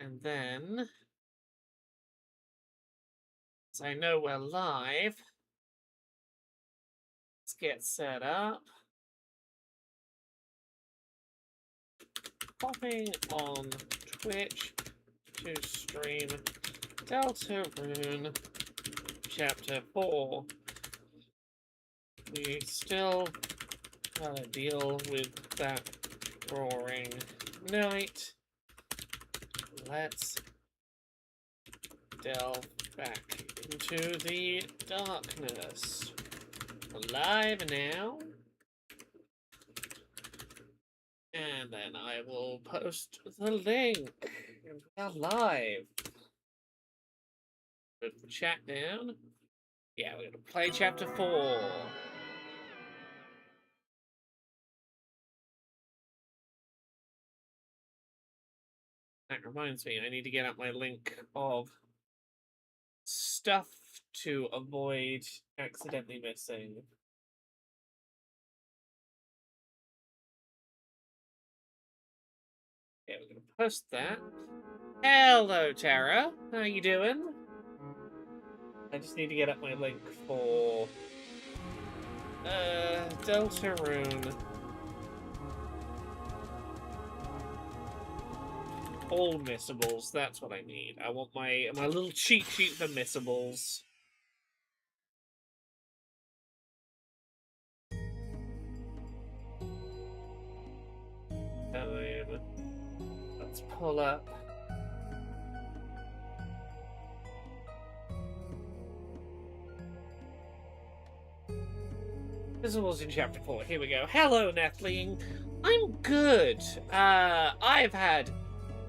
And then, as I know we're live, let's get set up. Popping on Twitch to stream Deltarune Chapter 4. We still gotta deal with that roaring night. Let's delve back into the darkness. Live now. And then I will post the link. And we are live. Put the chat down. Yeah, we're gonna play chapter 4. That reminds me, I need to get up my link of stuff to avoid accidentally missing. Yeah, we're gonna post that. Hello, Tara. How you doing? I just need to get up my link for Deltarune. All missables, that's what I need. I want my little cheat sheet for missables. Let's pull up. Missables in chapter 4. Here we go. Hello, Nethling. I'm good. I've had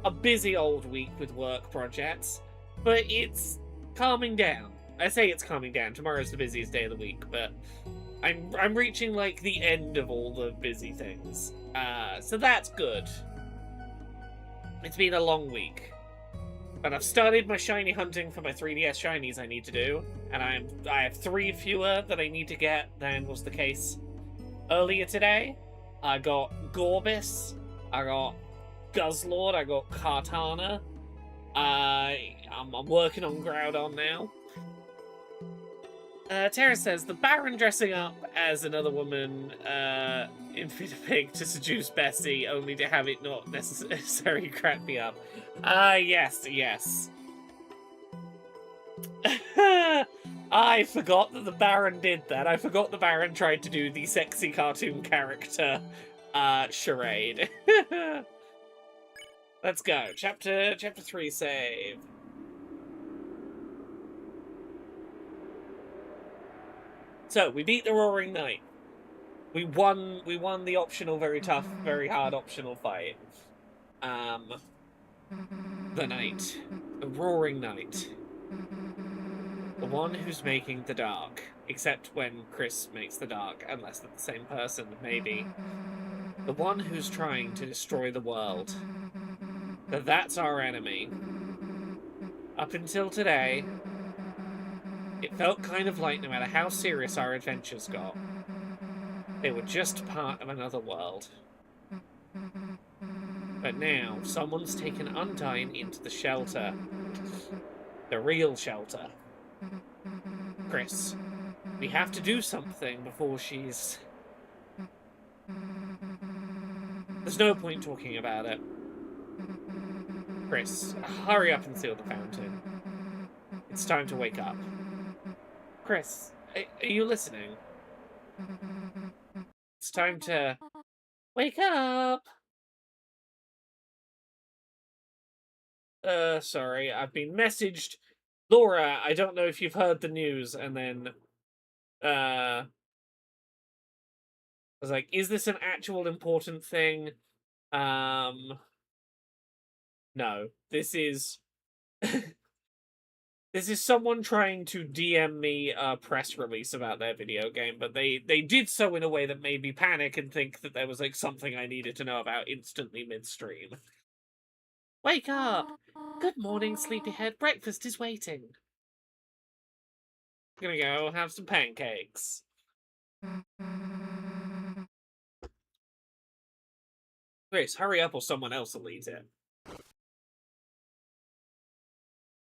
a busy old week with work projects, but it's calming down. I say it's calming down. Tomorrow's the busiest day of the week, but I'm reaching like the end of all the busy things. So that's good. It's been a long week. But I've started my shiny hunting for my 3DS shinies I need to do, and I have 3 fewer that I need to get than was the case earlier today. I got Gorbis, I got Guzzlord, I got Kartana. I'm working on Groudon now. Tara says, the Baron dressing up as another woman in Fit a Pig to seduce Bessie, only to have it not necessarily crack me up. Yes. I forgot that the Baron did that. I forgot the Baron tried to do the sexy cartoon character charade. Let's go. Chapter 3 save. So, we beat the Roaring Knight. We won the optional, very tough, very hard optional fight. The Knight. The Roaring Knight. The one who's making the dark. Except when Chris makes the dark, unless they're the same person, maybe. The one who's trying to destroy the world. That's our enemy. Up until today, it felt kind of like no matter how serious our adventures got, they were just part of another world. But now, someone's taken Undyne into the shelter. The real shelter. Chris, we have to do something before she's... There's no point talking about it. Chris, hurry up and seal the fountain. It's time to wake up. Chris, are you listening? It's time to wake up! Sorry, I've been messaged. Laura, I don't know if you've heard the news, and then, I was like, is this an actual important thing? No. This is... This is someone trying to DM me a press release about their video game, but they did so in a way that made me panic and think that there was, like, something I needed to know about instantly midstream. Wake up! Good morning, sleepyhead. Breakfast is waiting. I'm gonna go have some pancakes. Grace, hurry up or someone else will eat it.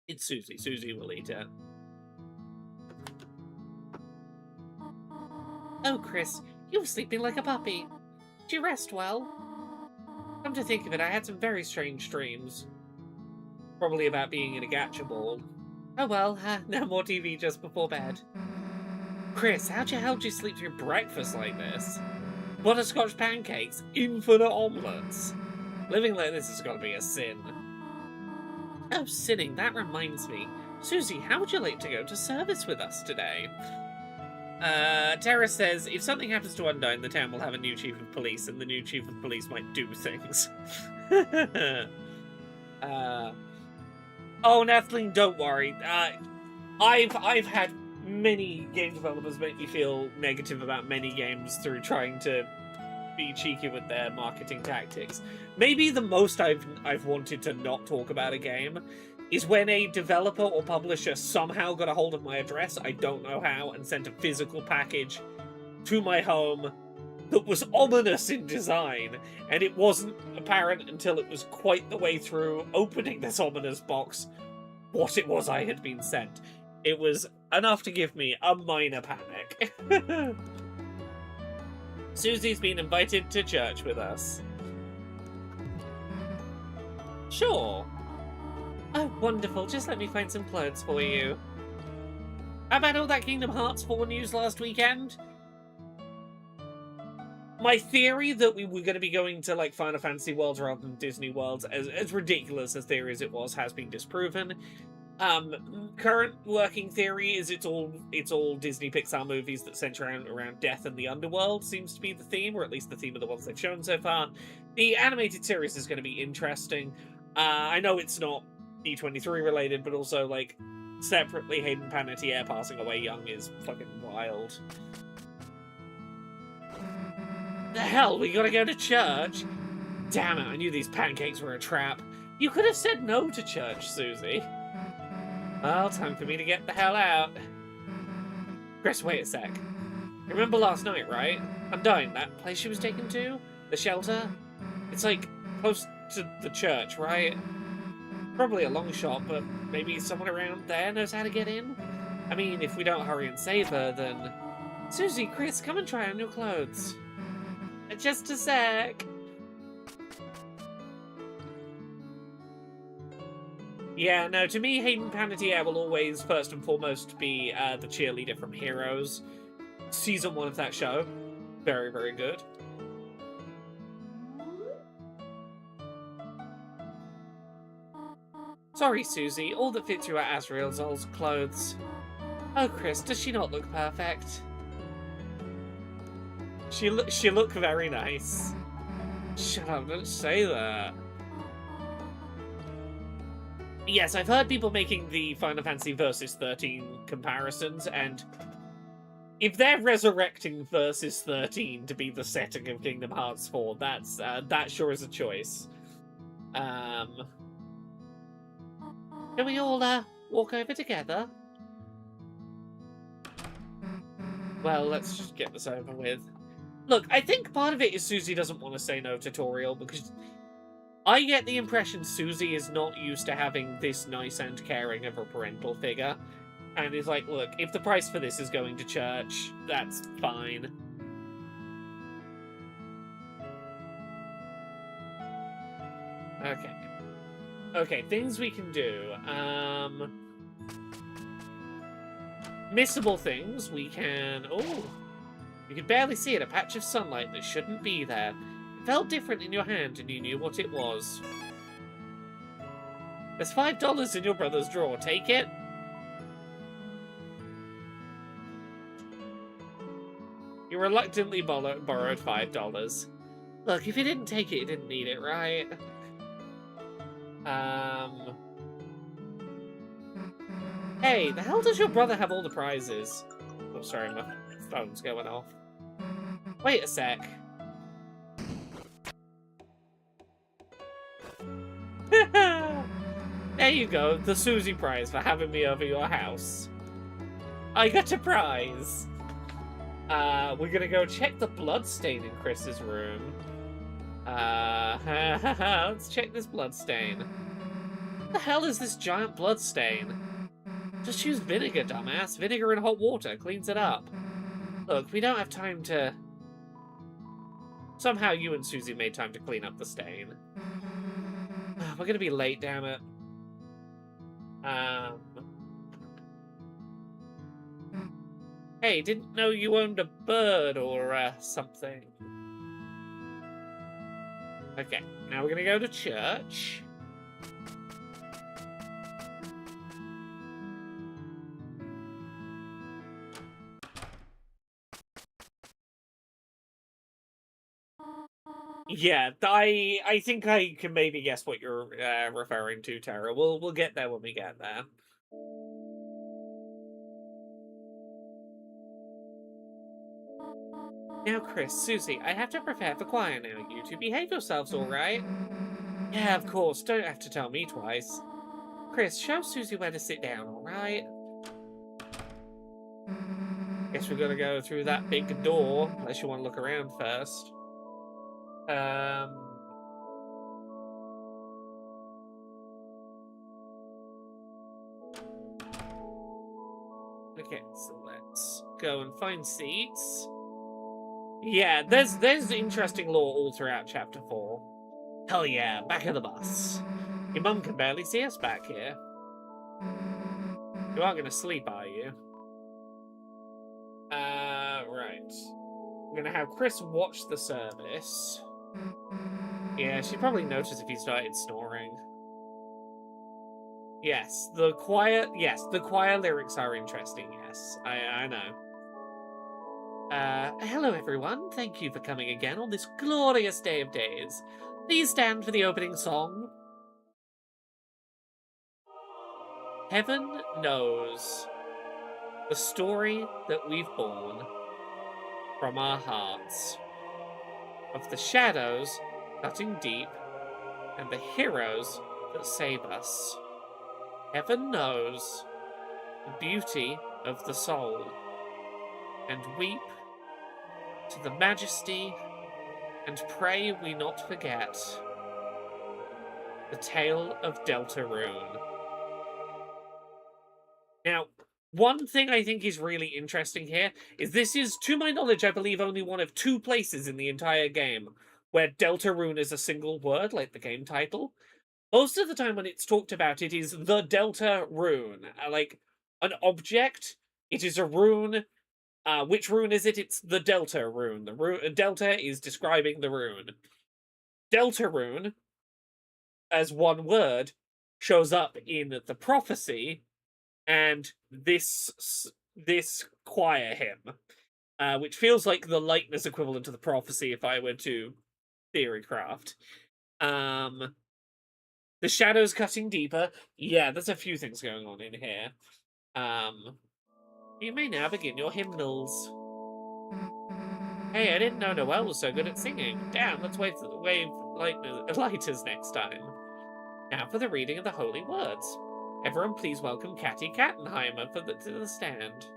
It's Susie. Susie will eat it. Oh, Chris, you were sleeping like a puppy. Did you rest well? Come to think of it, I had some very strange dreams. Probably about being in a gacha ball. Oh well, no more TV just before bed. Chris, how the hell did you sleep through breakfast like this? Butterscotch pancakes, infinite omelettes. Living like this has got to be a sin. Oh, sinning, that reminds me. Susie, how would you like to go to service with us today? Tara says, if something happens to Undyne, the town will have a new chief of police, and the new chief of police might do things. Oh, Nathleen, don't worry. I've had many game developers make me feel negative about many games through trying to be cheeky with their marketing tactics. Maybe the most I've wanted to not talk about a game is when a developer or publisher somehow got a hold of my address, I don't know how, and sent a physical package to my home that was ominous in design, and it wasn't apparent until it was quite the way through opening this ominous box what it was I had been sent. It was enough to give me a minor panic. Susie's been invited to church with us. Sure. Oh, wonderful. Just let me find some clothes for you. How about all that Kingdom Hearts 4 news last weekend? My theory that we were going to be going to, like, Final Fantasy worlds rather than Disney worlds, as ridiculous a theory as it was, has been disproven. Current working theory is it's all Disney Pixar movies that center around death and the underworld seems to be the theme, or at least the theme of the ones they've shown so far. The animated series is going to be interesting. I know it's not D23 related, but also, like, separately, Hayden Panettiere passing away young is fucking wild. The hell, we gotta go to church? Damn it, I knew these pancakes were a trap. You could have said no to church, Susie. Well, time for me to get the hell out. Chris, wait a sec. You remember last night, right? Undyne, that place she was taken to? The shelter? It's, like, close to the church, right? Probably a long shot, but maybe someone around there knows how to get in? I mean, if we don't hurry and save her, then... Susie, Chris, come and try on your clothes. Just a sec. Yeah, no, to me, Hayden Panettiere will always, first and foremost, be the cheerleader from Heroes. Season 1 of that show. Very, very good. Sorry, Susie, all that fits you are Asriel's clothes. Oh, Chris, does she not look perfect? She look very nice. Shut up, don't say that. Yes, I've heard people making the Final Fantasy Versus 13 comparisons, and if they're resurrecting Versus 13 to be the setting of Kingdom Hearts 4, that sure is a choice. Can we all walk over together? Well, let's just get this over with. Look, I think part of it is Susie doesn't want to say no to Toriel, because I get the impression Susie is not used to having this nice and caring of a parental figure. And is like, look, if the price for this is going to church, that's fine. Okay. Okay, things we can do. Missable things, we can... Oh! You could barely see it, a patch of sunlight that shouldn't be there. It felt different in your hand and you knew what it was. There's $5 in your brother's drawer, take it? You reluctantly borrowed $5. Look, if you didn't take it, you didn't need it, right? Hey, the hell does your brother have all the prizes? Oh, sorry, my phone's going off. Wait a sec. There you go, the Susie prize for having me over your house. I got a prize. We're gonna go check the bloodstain in Chris's room. Let's check this bloodstain. What the hell is this giant blood stain? Just use vinegar, dumbass. Vinegar and hot water cleans it up. Look, we don't have time to... Somehow you and Susie made time to clean up the stain. We're gonna be late, damn it. Hey, didn't know you owned a bird or something. Okay, now we're gonna go to church. Yeah, I think I can maybe guess what you're referring to, Tara. We'll get there when we get there. Now, Chris, Susie, I have to prepare for choir now. You two behave yourselves, all right? Yeah, of course. Don't have to tell me twice. Chris, show Susie where to sit down, all right? Guess we're gonna go through that big door, unless you want to look around first. Okay, so let's go and find seats. Yeah, there's interesting lore all throughout Chapter 4. Hell yeah, back of the bus. Your mum can barely see us back here. You aren't gonna sleep, are you? Right. I'm gonna have Chris watch the service. Yeah, she'd probably notice if he started snoring. Yes, the choir lyrics are interesting, yes. I know. Hello everyone. Thank you for coming again on this glorious day of days. Please stand for the opening song. Heaven knows the story that we've borne from our hearts, of the shadows cutting deep and the heroes that save us. Heaven knows the beauty of the soul, and weep to the majesty and pray we not forget the tale of Deltarune. Now, one thing I think is really interesting here is this is, to my knowledge, I believe only one of 2 places in the entire game where Deltarune is a single word, like the game title. Most of the time when it's talked about, it is the Deltarune. Like, an object, it is a rune. Which rune is it? It's the Deltarune. The Delta is describing the rune. Deltarune, as one word, shows up in the prophecy and this choir hymn, which feels like the lightness equivalent to the prophecy if I were to theorycraft. The shadows cutting deeper. Yeah, there's a few things going on in here. You may now begin your hymnals. Hey, I didn't know Noelle was so good at singing. Damn, let's wave lighters next time. Now for the reading of the holy words. Everyone please welcome Catty Kattenheimer to the stand.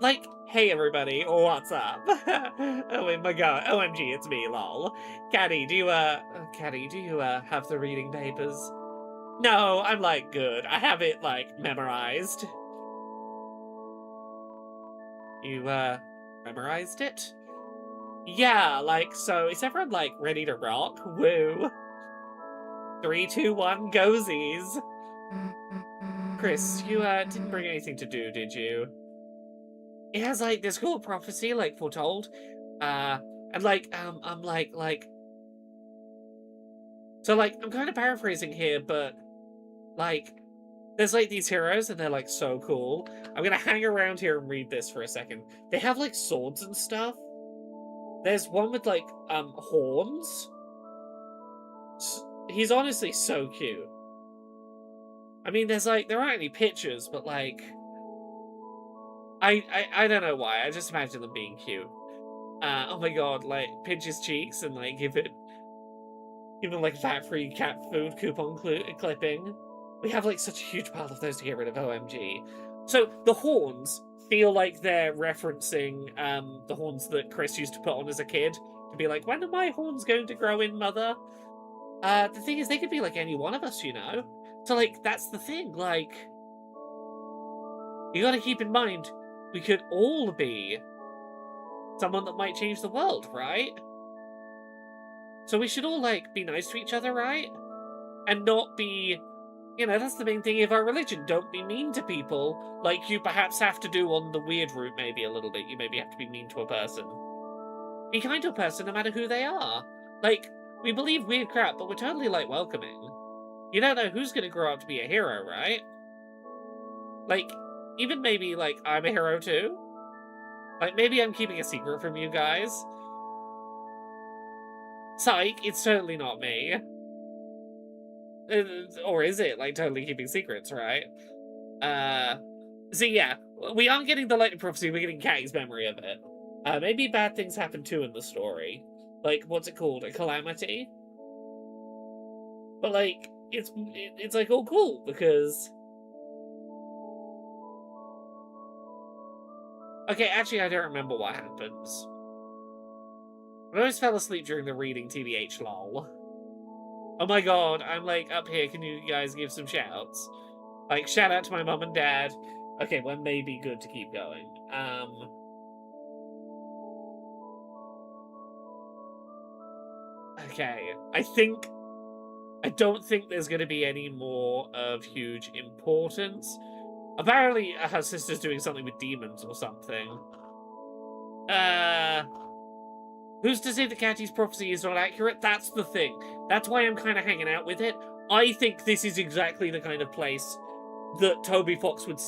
Like, hey everybody, what's up? Oh my god, OMG, it's me, lol. Catty, do you have the reading papers? No, I'm, like, good. I have it, like, memorized. You, memorized it? Yeah, like, so is everyone, like, ready to rock? Woo. 3, 2, 1, goesies. Chris, you, didn't bring anything to do, did you? It has, like, this cool prophecy, like, foretold. And, like, I'm, like... So, like, I'm kind of paraphrasing here, but, like, there's, like, these heroes, and they're, like, so cool. I'm gonna hang around here and read this for a second. They have, like, swords and stuff. There's one with, like, horns. He's honestly so cute. I mean, there aren't any pictures, but, like... I don't know why, I just imagine them being cute. Oh my god, like, pinch his cheeks and, like, give him, like, fat-free cat food coupon clipping. We have, like, such a huge pile of those to get rid of, OMG. So, the horns feel like they're referencing, the horns that Chris used to put on as a kid. To be like, when are my horns going to grow in, mother? The thing is, they could be like any one of us, you know? So, like, that's the thing. Like, you gotta keep in mind, we could all be someone that might change the world, right? So we should all, like, be nice to each other, right? And not be, you know, that's the main thing of our religion. Don't be mean to people, like you perhaps have to do on the weird route, maybe a little bit. You maybe have to be mean to a person. Be kind to a person no matter who they are. Like, we believe weird crap, but we're totally, like, welcoming. You don't know who's gonna grow up to be a hero, right? Like, even maybe, like, I'm a hero too. Like, maybe I'm keeping a secret from you guys. Psych, it's totally not me. Or is it, like, totally keeping secrets, right? So yeah, we aren't getting the lightning prophecy, we're getting Catty's memory of it. Maybe bad things happen too in the story. Like, what's it called? A calamity? But, like, it's like, oh, cool, because... Okay, actually, I don't remember what happens. I always fell asleep during the reading, TBH, lol. Oh my god, I'm, like, up here, can you guys give some shouts? Like, shout out to my mum and dad. Okay, well, maybe good to keep going. Okay, I don't think there's going to be any more of huge importance. Apparently, her sister's doing something with demons or something. Who's to say that Catty's prophecy is not accurate? That's the thing. That's why I'm kind of hanging out with it. I think this is exactly the kind of place that Toby Fox would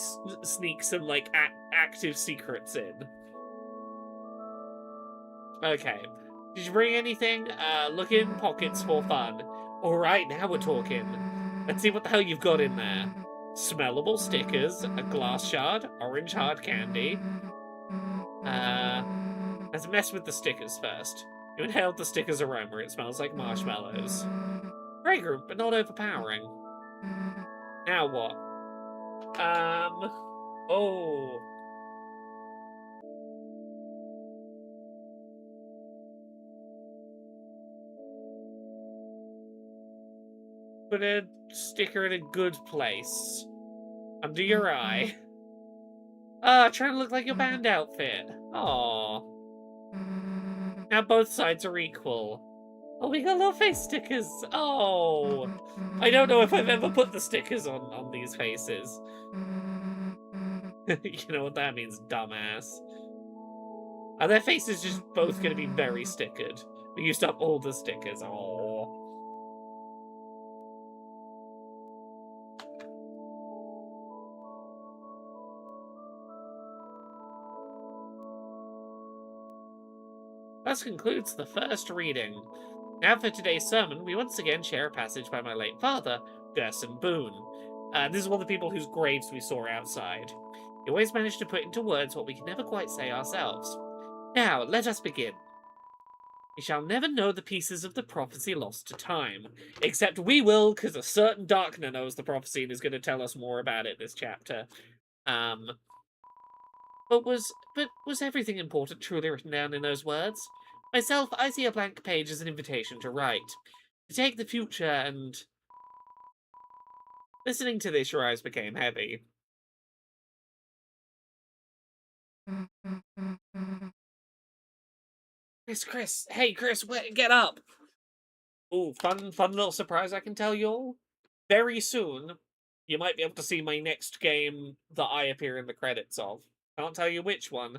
sneak some, like, active secrets in. Okay. Did you bring anything? Look in pockets for fun. Alright, now we're talking. Let's see what the hell you've got in there. Smellable stickers, a glass shard, orange hard candy. Let's mess with the stickers first. You inhaled the stickers' aroma. It smells like marshmallows. Fragrant, but not overpowering. Now what? Oh. Put a sticker in a good place. Under your eye. Trying to look like your band outfit. Aww. Now both sides are equal. Oh, we got little face stickers. Oh. I don't know if I've ever put the stickers on these faces. You know what that means, dumbass. Are their faces just both going to be very stickered? We used up all the stickers. Oh. Thus concludes the first reading. Now for today's sermon, we once again share a passage by my late father, Gerson Boone. This is one of the people whose graves we saw outside. He always managed to put into words what we can never quite say ourselves. Now, let us begin. We shall never know the pieces of the prophecy lost to time. Except we will, because a certain Darkner knows the prophecy and is going to tell us more about it this chapter. But was everything important truly written down in those words? Myself, I see a blank page as an invitation to write. To take the future and... Listening to this, your eyes became heavy. Chris, hey, Chris, get up! Ooh, fun little surprise I can tell you all. Very soon, you might be able to see my next game that I appear in the credits of. Can't tell you which one,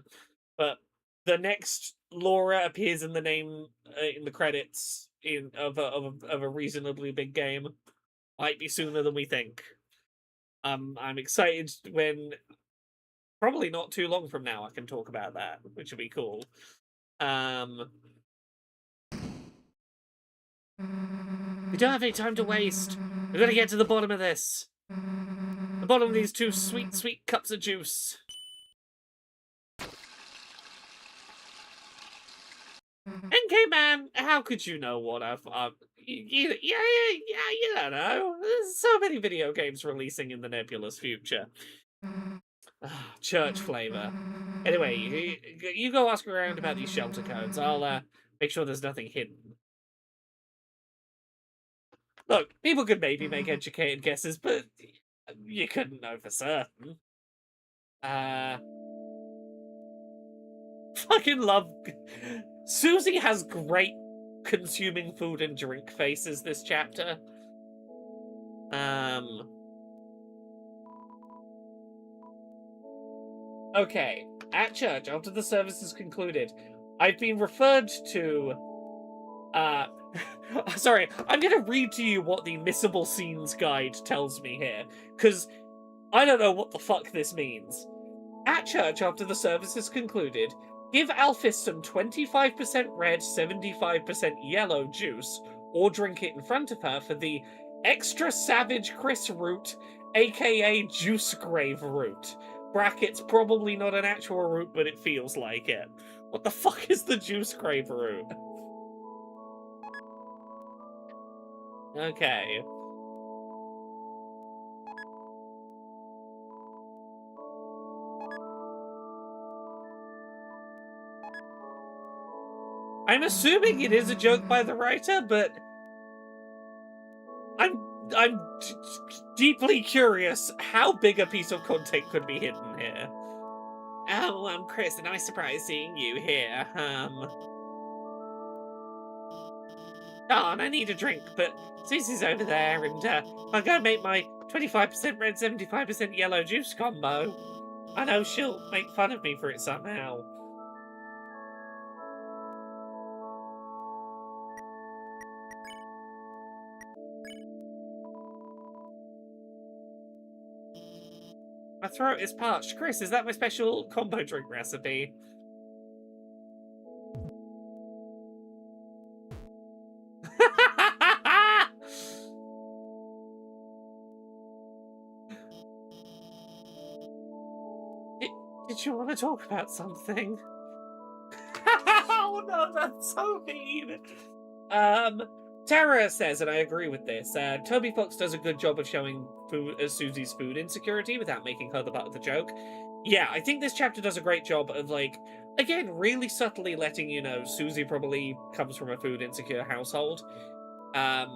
but the next Laura appears in the name in the credits of a reasonably big game. Might be sooner than we think. I'm excited when probably not too long from now I can talk about that, which would be cool. We don't have any time to waste. We've got to get to the bottom of this. The bottom of these two sweet, sweet cups of juice. NK Man, how could you know what I've you don't know. There's so many video games releasing in the nebulous future. Church flavor. Anyway, you go ask around about these shelter codes. I'll make sure there's nothing hidden. Look, people could maybe make educated guesses, but you couldn't know for certain. Fucking love... Susie has great consuming food and drink faces this chapter. Okay. At church, after the service is concluded, I've been referred to... Sorry, I'm gonna read to you what the Missable Scenes guide tells me here, because I don't know what the fuck this means. At church, after the service is concluded, give Alphys some 25% red, 75% yellow juice, or drink it in front of her for the extra savage Chris route, aka juice grave route. Brackets, probably not an actual route, but it feels like it. What the fuck is the juice grave route? Okay. I'm assuming it is a joke by the writer, but I'm deeply curious how big a piece of content could be hidden here. Oh, Chris, a nice surprise seeing you here. Oh, and I need a drink, but Susie's over there, and I'm gonna make my 25% red, 75% yellow juice combo. I know she'll make fun of me for it somehow. My throat is parched. Chris, is that my special combo drink recipe? Did you want to talk about something? Oh no, that's so mean. Tara says, and I agree with this, Toby Fox does a good job of showing Susie's food insecurity without making her the butt of the joke. Yeah, I think this chapter does a great job of, like, again, really subtly letting you know Susie probably comes from a food insecure household. And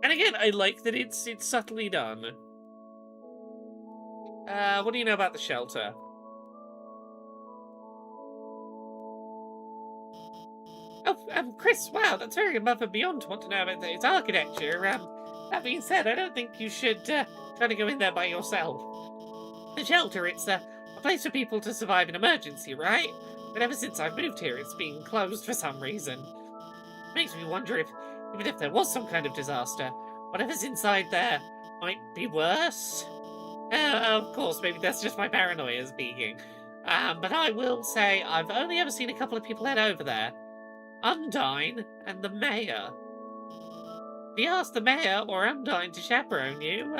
again, I like that it's subtly done. What do you know about the shelter? Oh, Chris, wow, that's very above and beyond to want to know about its architecture. That being said, I don't think you should try to go in there by yourself. The shelter, it's a place for people to survive an emergency, right? But ever since I've moved here, it's been closed for some reason. It makes me wonder if, even if there was some kind of disaster, whatever's inside there might be worse. Of course, maybe that's just my paranoia speaking. But I will say I've only ever seen a couple of people head over there. Undine and the mayor. If you ask the mayor or Undine to chaperone you,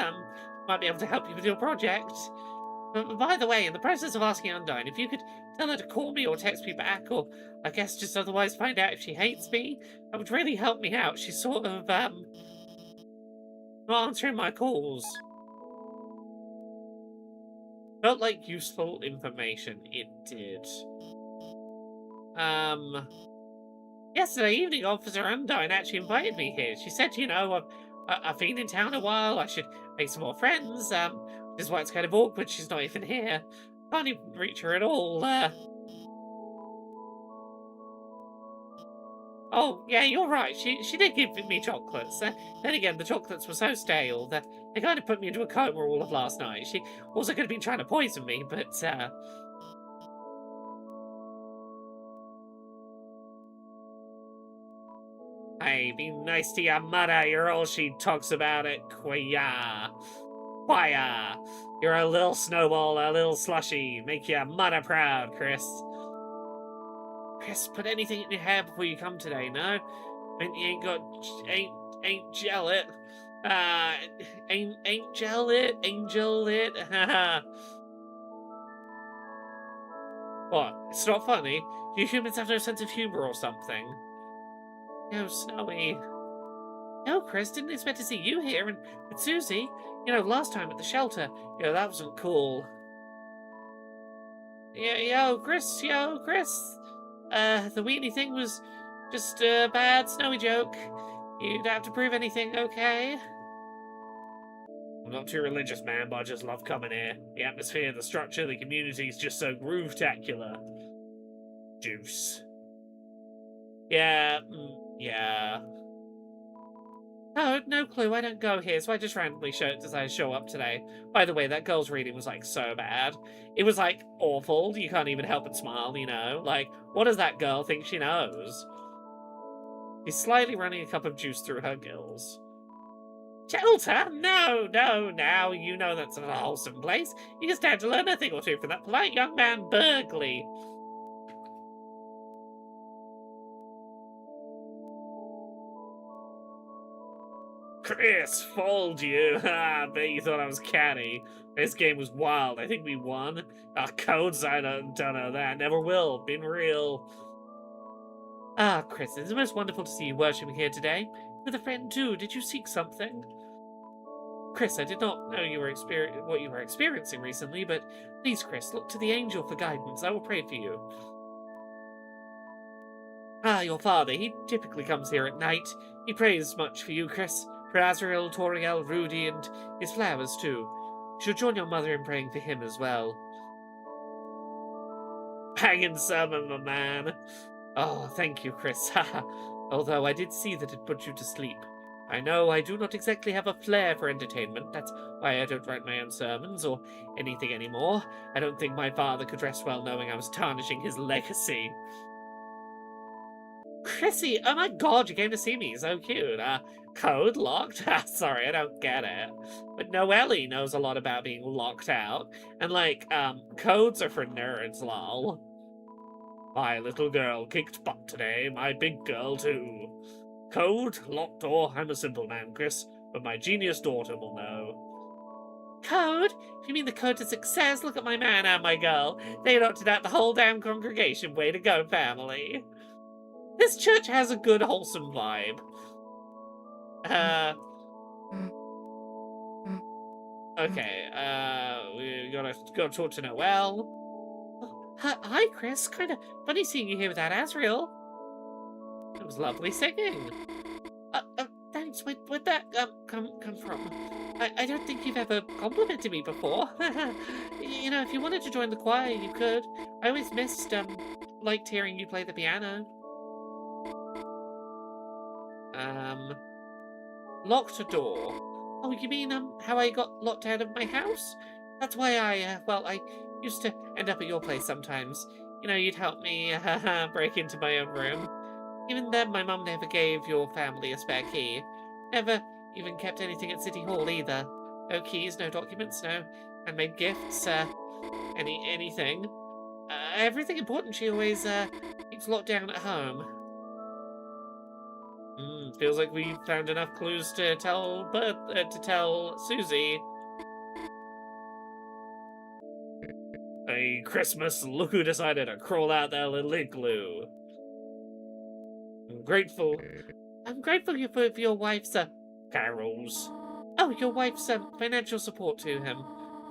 might be able to help you with your project. But by the way, in the process of asking Undine, if you could tell her to call me or text me back, or I guess just otherwise find out if she hates me, that would really help me out. She's sort of, not answering my calls. Felt like useful information. It did. Yesterday evening, Officer Undine actually invited me here. She said, you know, I've been in town a while, I should make some more friends, which is why it's kind of awkward she's not even here. Can't even reach her at all, Oh, yeah, you're right, she did give me chocolates. Then again, the chocolates were so stale that they kind of put me into a coma all of last night. She also could have been trying to poison me, but, Hey, be nice to your mother, you're all she talks about at Quaya. You're a little snowball, a little slushy. Make your mother proud, Chris. Chris, put anything in your hair before you come today, no? I mean, you ain't gel it. Ain't gel it, angel it. What? It's not funny? You humans have no sense of humor or something. No, Snowy. No, Chris, didn't expect to see you here, and with Susie. You know, last time at the shelter. You know, that wasn't cool. Yo, Chris. The weenie thing was just a bad Snowy joke. You don't have to prove anything, okay? I'm not too religious, man, but I just love coming here. The atmosphere, the structure, the community is just so groove-tacular. Juice. Yeah, yeah. Oh, no clue. I don't go here, so I just randomly decided to show up today. By the way, that girl's reading was, like, so bad. It was, like, awful. You can't even help but smile, you know? Like, what does that girl think she knows? She's slightly running a cup of juice through her gills. Shelter? No, no, now you know that's not a wholesome place. You can stand to learn a thing or two from that polite young man, Burgley. Chris, fooled you. I bet you thought I was canny. This game was wild. I think we won. Our codes, I don't know that. Never will. Been real. Ah, Chris, it's most wonderful to see you worshipping here today. With a friend, too. Did you seek something? Chris, I did not know what you were experiencing recently, but please, Chris, look to the angel for guidance. I will pray for you. Ah, your father. He typically comes here at night. He prays much for you, Chris. For Azrael, Toriel, Rudy, and his flowers, too. You should join your mother in praying for him as well. Banging sermon, my man. Oh, thank you, Chris. Although I did see that it put you to sleep. I know I do not exactly have a flair for entertainment. That's why I don't write my own sermons or anything anymore. I don't think my father could rest well knowing I was tarnishing his legacy. Chrissy, oh my god, you came to see me. So cute. Code locked? Sorry, I don't get it. But Noelle knows a lot about being locked out. And, like, codes are for nerds, lol. My little girl kicked butt today. My big girl, too. Code, locked door. I'm a simple man, Chris. But my genius daughter will know. Code? If you mean the code to success, look at my man and my girl. They adopted out the whole damn congregation. Way to go, family. This church has a good, wholesome vibe. Okay, we gotta talk to Noelle. Oh, hi, Chris. Kinda funny seeing you here without Azrael. It was lovely singing. Thanks. Where'd that come from? I don't think you've ever complimented me before. You know, if you wanted to join the choir, you could. I always liked hearing you play the piano. Locked door. Oh, you mean, how I got locked out of my house? That's why I used to end up at your place sometimes. You know, you'd help me, break into my own room. Even then, my mum never gave your family a spare key. Never even kept anything at City Hall, either. No keys, no documents, no handmade gifts, anything. Everything important she always, keeps locked down at home. Feels like we found enough clues to tell Susie. Hey, Christmas, look who decided to crawl out their little igloo. I'm grateful for your wife's, carols. Oh, your wife's, financial support to him.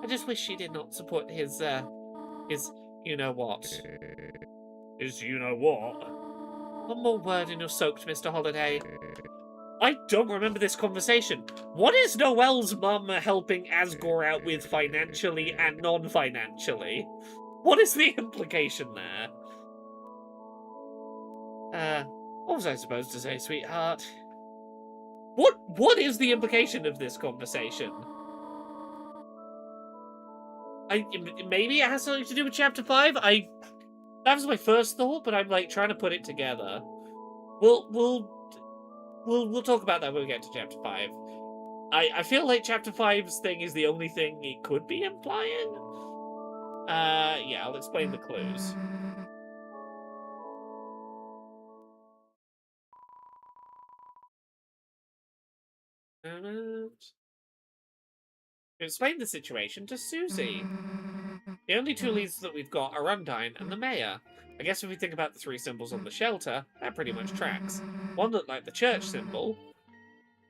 I just wish she did not support his you-know-what. His you-know-what? One more word and you're soaked, Mr. Holiday. I don't remember this conversation. What is Noelle's mum helping Asgore out with financially and non-financially? What is the implication there? What was I supposed to say, sweetheart? What is the implication of this conversation? Maybe it has something to do with Chapter 5? That was my first thought, but I'm, like, trying to put it together. We'll talk about that when we get to Chapter 5. I feel like Chapter 5's thing is the only thing it could be implying. Yeah, I'll explain the clues. Explain the situation to Susie. The only two leads that we've got are Undine and the Mayor. I guess if we think about the three symbols on the shelter, that pretty much tracks. One looked like the church symbol.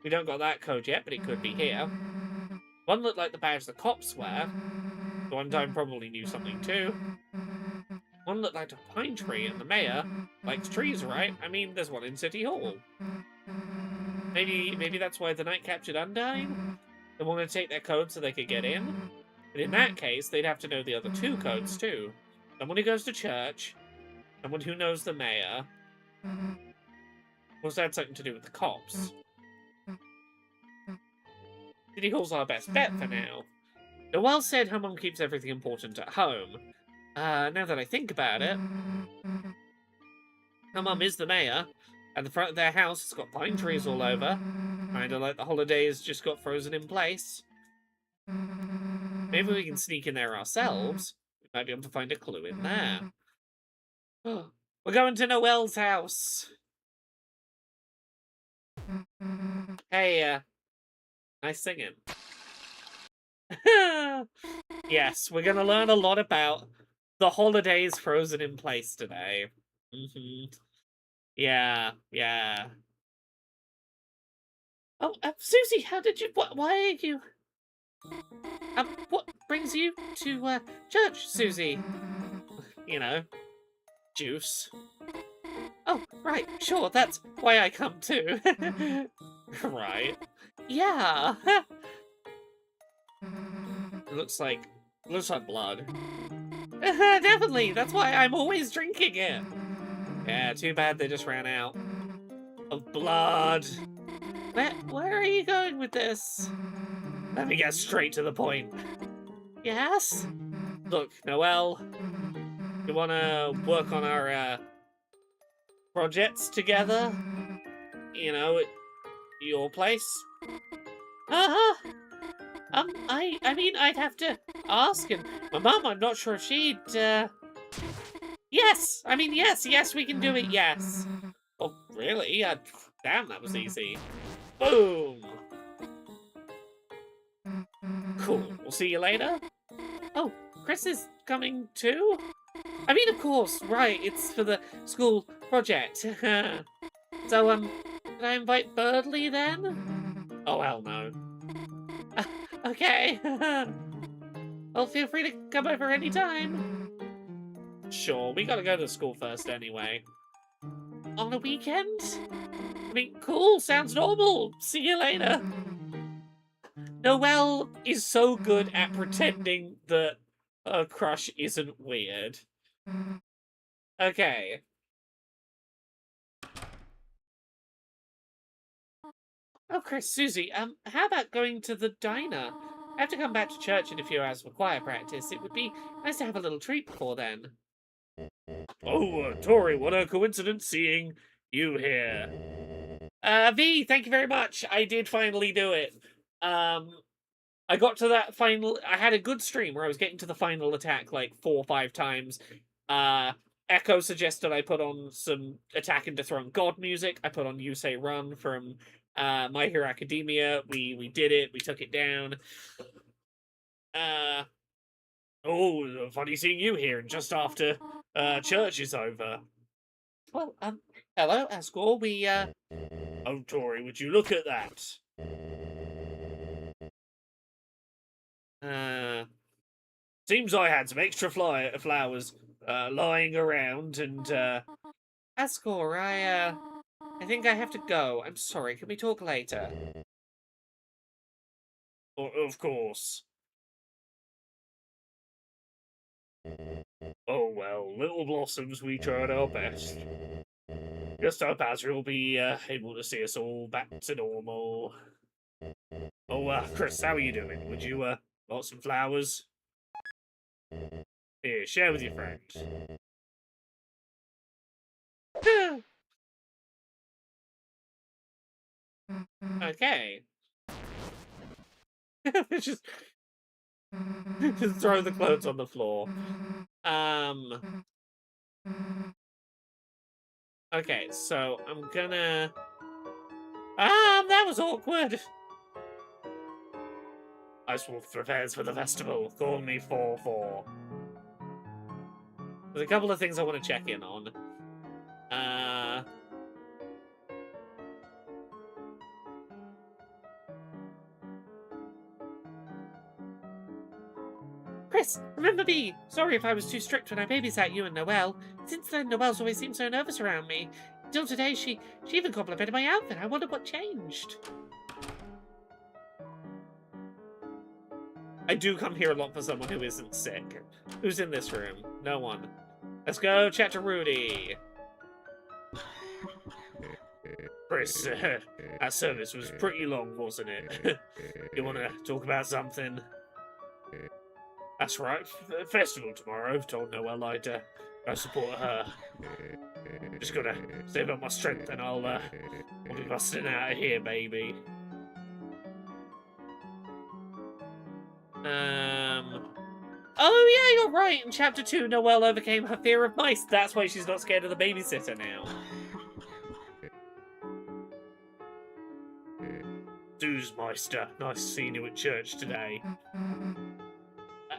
We don't got that code yet, but it could be here. One looked like the badge the cops wear. The Undine probably knew something too. One looked like a pine tree, and the Mayor likes trees, right? I mean, there's one in City Hall. Maybe that's why the knight captured Undyne? They wanted to take their code so they could get in? But in that case, they'd have to know the other 2 codes, too. Someone who goes to church, someone who knows the mayor. Was that something to do with the cops? City Hall's our best bet for now. Noelle said her mum keeps everything important at home. Now that I think about it, her mum is the mayor, and the front of their house has got pine trees all over. Kinda like the holidays just got frozen in place. Maybe we can sneak in there ourselves. We might be able to find a clue in there. We're going to Noelle's house. Hey, nice singing. Yes, we're gonna learn a lot about the holidays frozen in place today. Yeah. Oh, Susie, how did you... why are you... what brings you to, church, Susie? You know, juice. Oh, right, sure, that's why I come too. Right. Yeah. It looks like blood. Definitely, that's why I'm always drinking it. Yeah, too bad they just ran out of blood. Where are you going with this? Let me get straight to the point. Yes? Look, Noelle, you wanna work on our, projects together? You know, at your place? Uh-huh. I mean, I'd have to ask, and my mum, I'm not sure if she'd, Yes! I mean, yes, we can do it, yes. Oh, really? Damn, that was easy. Boom! Cool. We'll see you later. Oh, Chris is coming too? I mean, of course, right, it's for the school project. So, can I invite Birdley then? Oh, hell no. Okay. Well, feel free to come over anytime. Sure, we gotta go to school first anyway. On a weekend? I mean, cool, sounds normal. See you later. Noelle is so good at pretending that her crush isn't weird. Okay. Oh, Chris, Susie, how about going to the diner? I have to come back to church in a few hours for choir practice. It would be nice to have a little treat before then. Oh, Tori, what a coincidence seeing you here. V, thank you very much. I did finally do it. I got to that final... I had a good stream where I was getting to the final attack like 4 or 5 times. Echo suggested I put on some Attack and Dethrone God music. I put on You Say Run from My Hero Academia. We did it. We took it down. Oh, funny seeing you here just after church is over. Well, hello, Asgore. We, Oh, Tori, would you look at that? Seems I had some extra flowers lying around, and Asgore, I think I have to go. I'm sorry. Can we talk later? Of course. Oh well, little blossoms, we tried our best. Just hope Azra will be able to see us all back to normal. Oh, Chris, how are you doing? Would you want some flowers? Here, share with your friends. Okay. just throw the clothes on the floor. Okay, so I'm gonna... that was awkward. Icewolf prepares for the festival. Call me 4-4. There's a couple of things I want to check in on. Chris, remember me? Sorry if I was too strict when I babysat you and Noelle. Since then, Noelle's always seemed so nervous around me. Till today, she even complimented my outfit. I wonder what changed. I do come here a lot for someone who isn't sick. Who's in this room? No one. Let's go chat to Rudy. Chris, that service was pretty long, wasn't it? You want to talk about something? That's right. Festival tomorrow. Told Noelle I'd go support her. Just gotta save up my strength and I'll be busting out of here, baby. Oh yeah, you're right. In chapter 2, Noelle overcame her fear of mice. That's why she's not scared of the babysitter now. Doosmeister, nice seeing you at church today.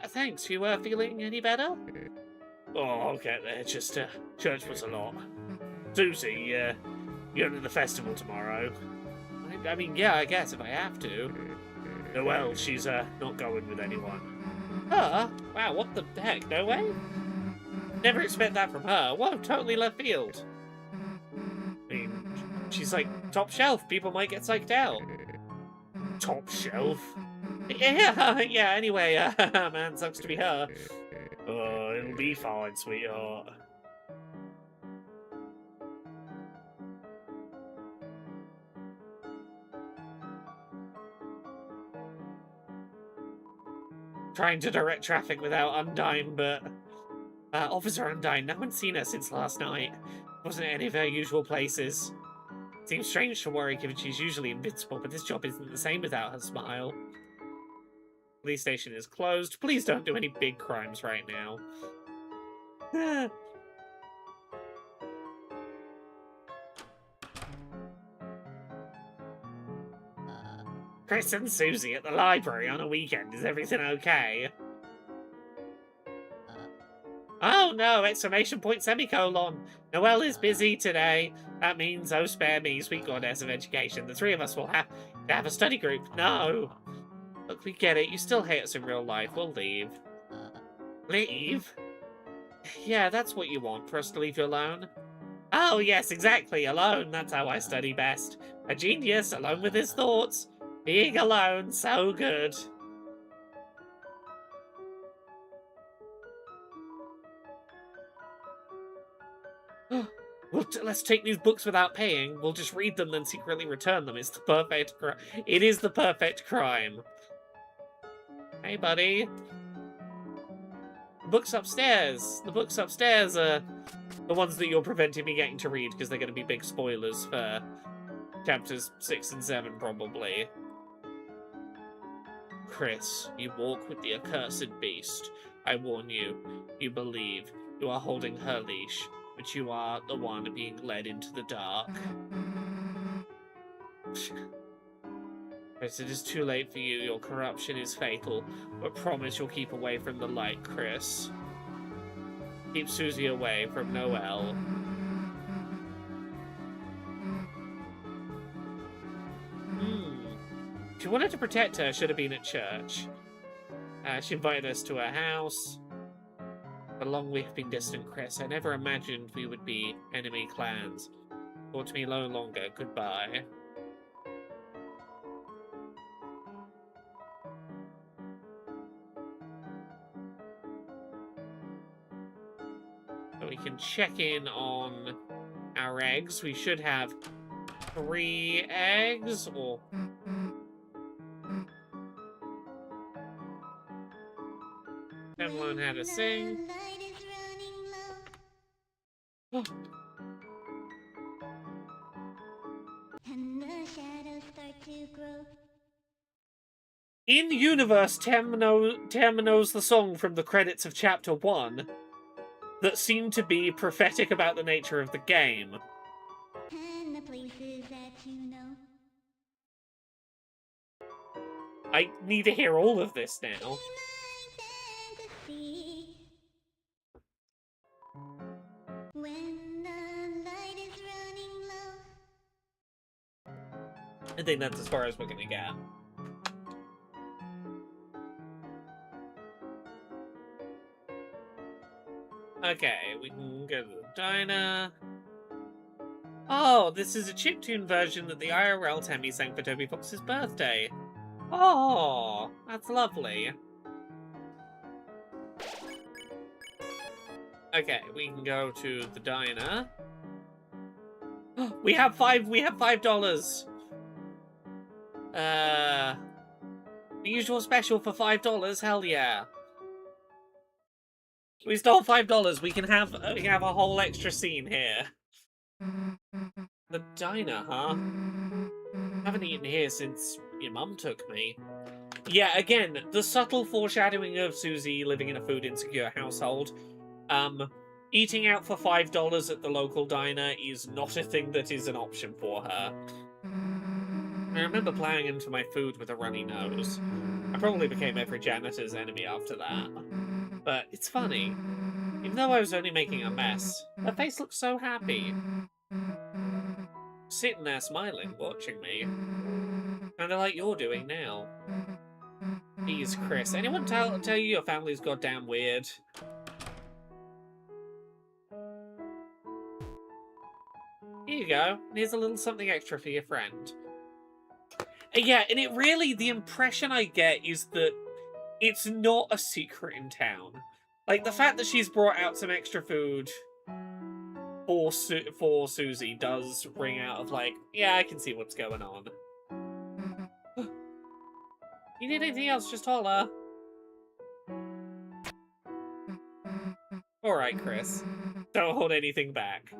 Thanks. You feeling any better? Oh, I'll get there. Just church was a lot. Susie, you're going to the festival tomorrow. I mean, yeah, I guess if I have to. Noelle, she's not going with anyone. Her? Wow, what the heck? No way? Never expect that from her. Whoa, totally left field. I mean, she's like top shelf. People might get psyched out. Top shelf? Yeah, anyway, man, sucks to be her. Oh, it'll be fine, sweetheart. Trying to direct traffic without Undyne, but... Officer Undyne, no one's seen her since last night. Wasn't at any of her usual places. Seems strange to worry given she's usually invincible, but this job isn't the same without her smile. Police station is closed. Please don't do any big crimes right now. Chris and Susie at the library on a weekend. Is everything okay? Oh no! Exclamation point semicolon. Noelle is busy today. That means, oh spare me, sweet goddess of education. The three of us will have to have a study group. No! Look, we get it. You still hate us in real life. We'll leave. Leave? Yeah, that's what you want, for us to leave you alone. Oh yes, exactly. Alone. That's how I study best. A genius, alone with his thoughts. Being alone, so good. Let's take these books without paying. We'll just read them, then secretly return them. It's the perfect crime. It is the perfect crime. Hey, buddy. The books upstairs. The books upstairs are the ones that you're preventing me getting to read because they're going to be big spoilers for chapters 6 and 7, probably. Chris, you walk with the accursed beast. I warn you, you believe you are holding her leash, but you are the one being led into the dark. Chris, it is too late for you. Your corruption is fatal, but promise you'll keep away from the light, Chris. Keep Susie away from Noelle. She wanted to protect her, should have been at church. She invited us to her house. The long we've been distant, Chris. I never imagined we would be enemy clans. Thought to me no longer. Goodbye. So we can check in on our eggs. We should have 3 eggs, or... Haven't learned how to sing. Oh. In the universe, Tem knows the song from the credits of Chapter 1 that seemed to be prophetic about the nature of the game. And the places that you know. I need to hear all of this now. I think that's as far as we're gonna get. Okay, we can go to the diner. Oh, this is a chiptune version that the IRL Temmie sang for Toby Fox's birthday. Oh, that's lovely. Okay, we can go to the diner. We have $5. The usual special for $5. Hell yeah. We stole $5. We can have a whole extra scene here. The diner, huh? Haven't eaten here since your mum took me. Yeah, again, the subtle foreshadowing of Susie living in a food insecure household. Eating out for $5 at the local diner is not a thing that is an option for her. I remember plowing into my food with a runny nose. I probably became every janitor's enemy after that. But it's funny. Even though I was only making a mess, her face looked so happy. Sitting there smiling, watching me. Kinda like you're doing now. Jeez, Chris, anyone tell you your family's goddamn weird? Here you go. Here's a little something extra for your friend. Yeah, and it really, the impression I get is that it's not a secret in town. Like, the fact that she's brought out some extra food for Susie does ring out of like, yeah, I can see what's going on. You need anything else, just holler. Alright, Chris. Don't hold anything back.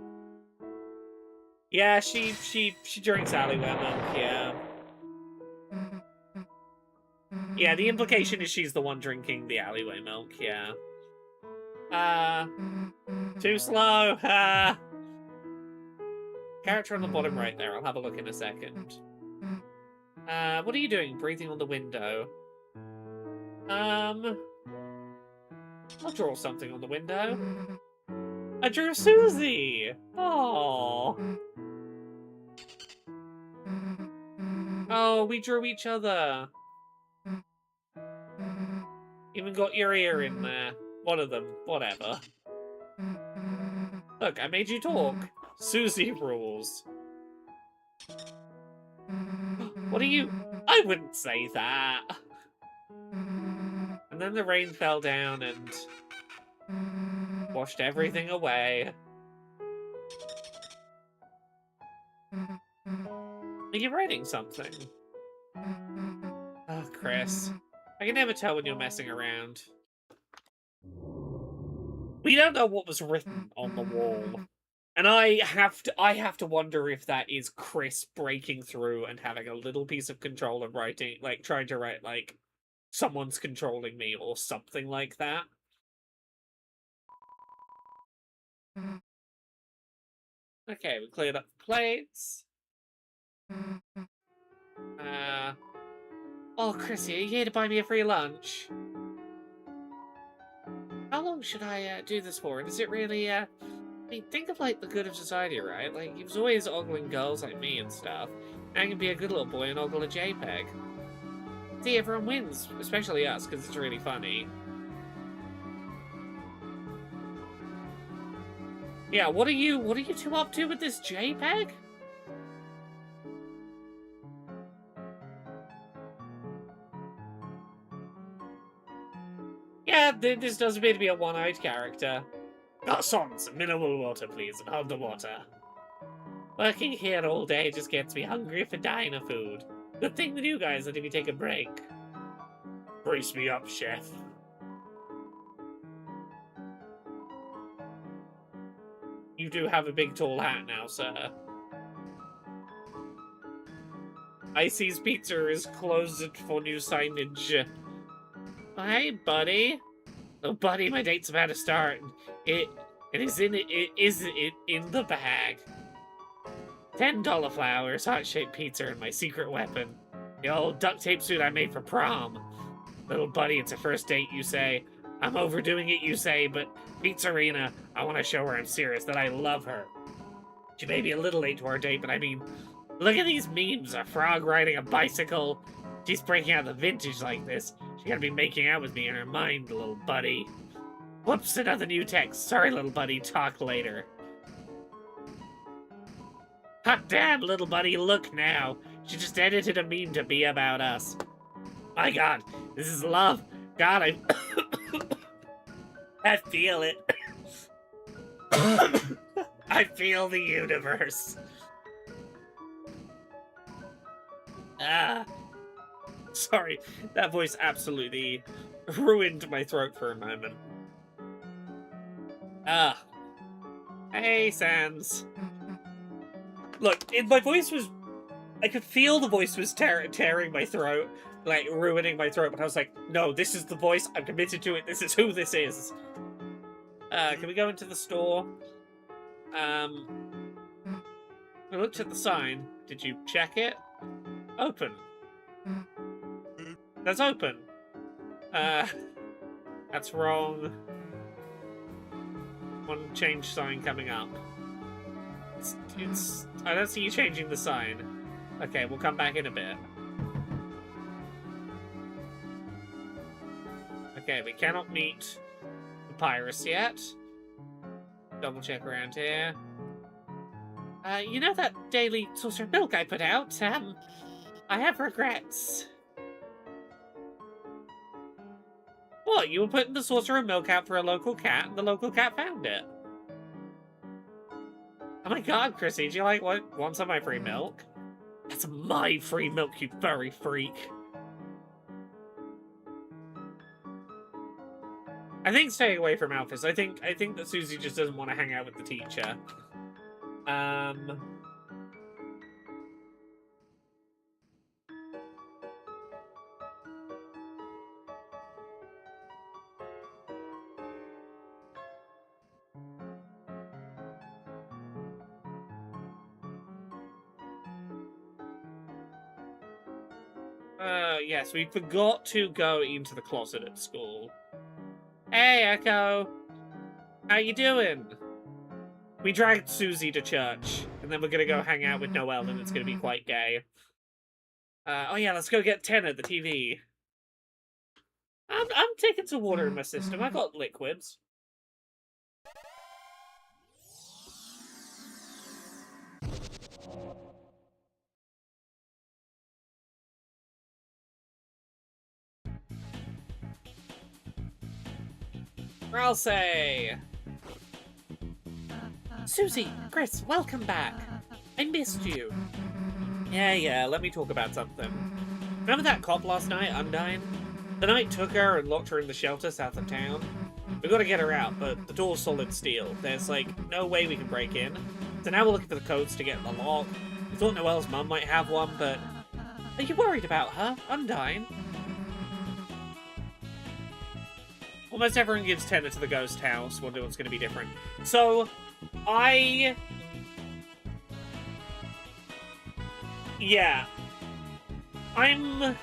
Yeah, she drinks alleyway milk, yeah. Yeah, the implication is she's the one drinking the alleyway milk, yeah. Too slow, Character on the bottom right there, I'll have a look in a second. What are you doing? Breathing on the window. I'll draw something on the window. I drew Susie! Oh. Oh, we drew each other. Even got your ear in there. One of them, whatever. Look, I made you talk. Susie rules. What are you? I wouldn't say that. And then the rain fell down and washed everything away. Are you writing something? Oh, Chris. I can never tell when you're messing around. We don't know what was written on the wall. And I have to wonder if that is Chris breaking through and having a little piece of control and writing, like, trying to write, like, someone's controlling me or something like that. Okay, we cleared up the plates. Oh, Chrissy, are you here to buy me a free lunch? How long should I do this for? And is it really, I mean, think of, like, the good of society, right? Like, he was always ogling girls like me and stuff. Now I can be a good little boy and ogle a JPEG. See, everyone wins, especially us, because it's really funny. Yeah, what are you two up to with this JPEG? Yeah, this does appear to be a one-eyed character. Garçon, some mineral water, please, and underwater. Working here all day just gets me hungry for diner food. Good thing that you guys let me take a break. Brace me up, chef. You do have a big tall hat now, sir. Icy's Pizza is closed for new signage. Oh, hey, buddy. Oh, buddy, my date's about to start. It is in the bag. $10 flowers, heart-shaped pizza, and my secret weapon. The old duct tape suit I made for prom. Little buddy, it's a first date, you say. I'm overdoing it, you say, but Pizzarina, I want to show her I'm serious, that I love her. She may be a little late to our date, but I mean, look at these memes. A frog riding a bicycle. She's breaking out the vintage like this. She gotta be making out with me in her mind, little buddy. Whoops, another new text. Sorry, little buddy, talk later. Hot damn, little buddy, look now. She just edited a meme to be about us. My god, this is love. God, I feel it. I feel the universe. Ah. Sorry, that voice absolutely ruined my throat for a moment. Ah. Hey, Sans. Look, my voice was... I could feel the voice was tearing my throat, like, ruining my throat, but I was like, no, this is the voice, I'm committed to it, this is who this is. Can we go into the store? I looked at the sign. Did you check it? Open. That's open. That's wrong. One change sign coming up. It's I don't see you changing the sign. Okay, we'll come back in a bit. Okay, we cannot meet Papyrus yet. Double check around here. You know that daily saucer of milk I put out? I have regrets. What, you were putting the saucer of milk out for a local cat, and the local cat found it? Oh my god, Chrissy, do you want some of my free milk? That's my free milk, you furry freak. I think staying away from Alphys. I think that Susie just doesn't want to hang out with the teacher. Yes, we forgot to go into the closet at school. Hey, Echo! How you doing? We dragged Susie to church, and then we're gonna go hang out with Noelle, and it's gonna be quite gay. Oh yeah, let's go get 10 at the TV. I'm taking some water in my system. I got liquids. I'll say... Susie, Chris, welcome back. I missed you. Yeah, let me talk about something. Remember that cop last night, Undyne? The knight took her and locked her in the shelter south of town. We gotta get her out, but the door's solid steel. There's, like, no way we can break in. So now we're looking for the codes to get the lock. We thought Noelle's mum might have one, but... Are you worried about her, Undyne? Almost everyone gives tenor to the ghost house. Wonder what's going to be different. So, yeah. I'm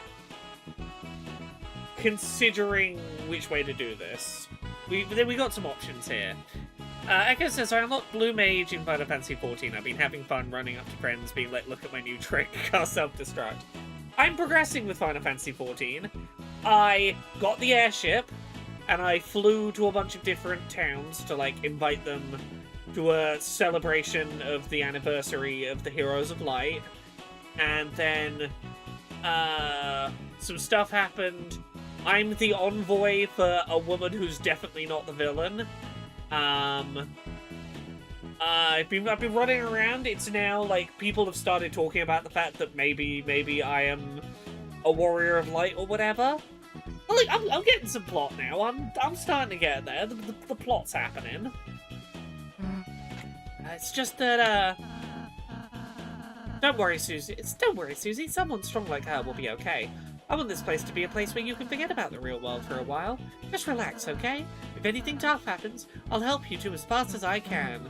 considering which way to do this. We got some options here. Echo says, I unlocked Blue Mage in Final Fantasy XIV. I've been having fun running up to friends, being like, look at my new trick, cast self-destruct. I'm progressing with Final Fantasy XIV. I got the airship, and I flew to a bunch of different towns to, like, invite them to a celebration of the anniversary of the Heroes of Light. And then, some stuff happened. I'm the envoy for a woman who's definitely not the villain. I've been running around. It's now, like, people have started talking about the fact that maybe I am a warrior of light or whatever. Like, I'm getting some plot now. I'm starting to get there. The plot's happening. It's just that, Don't worry, Susie. Someone strong like her will be okay. I want this place to be a place where you can forget about the real world for a while. Just relax, okay? If anything tough happens, I'll help you to as fast as I can.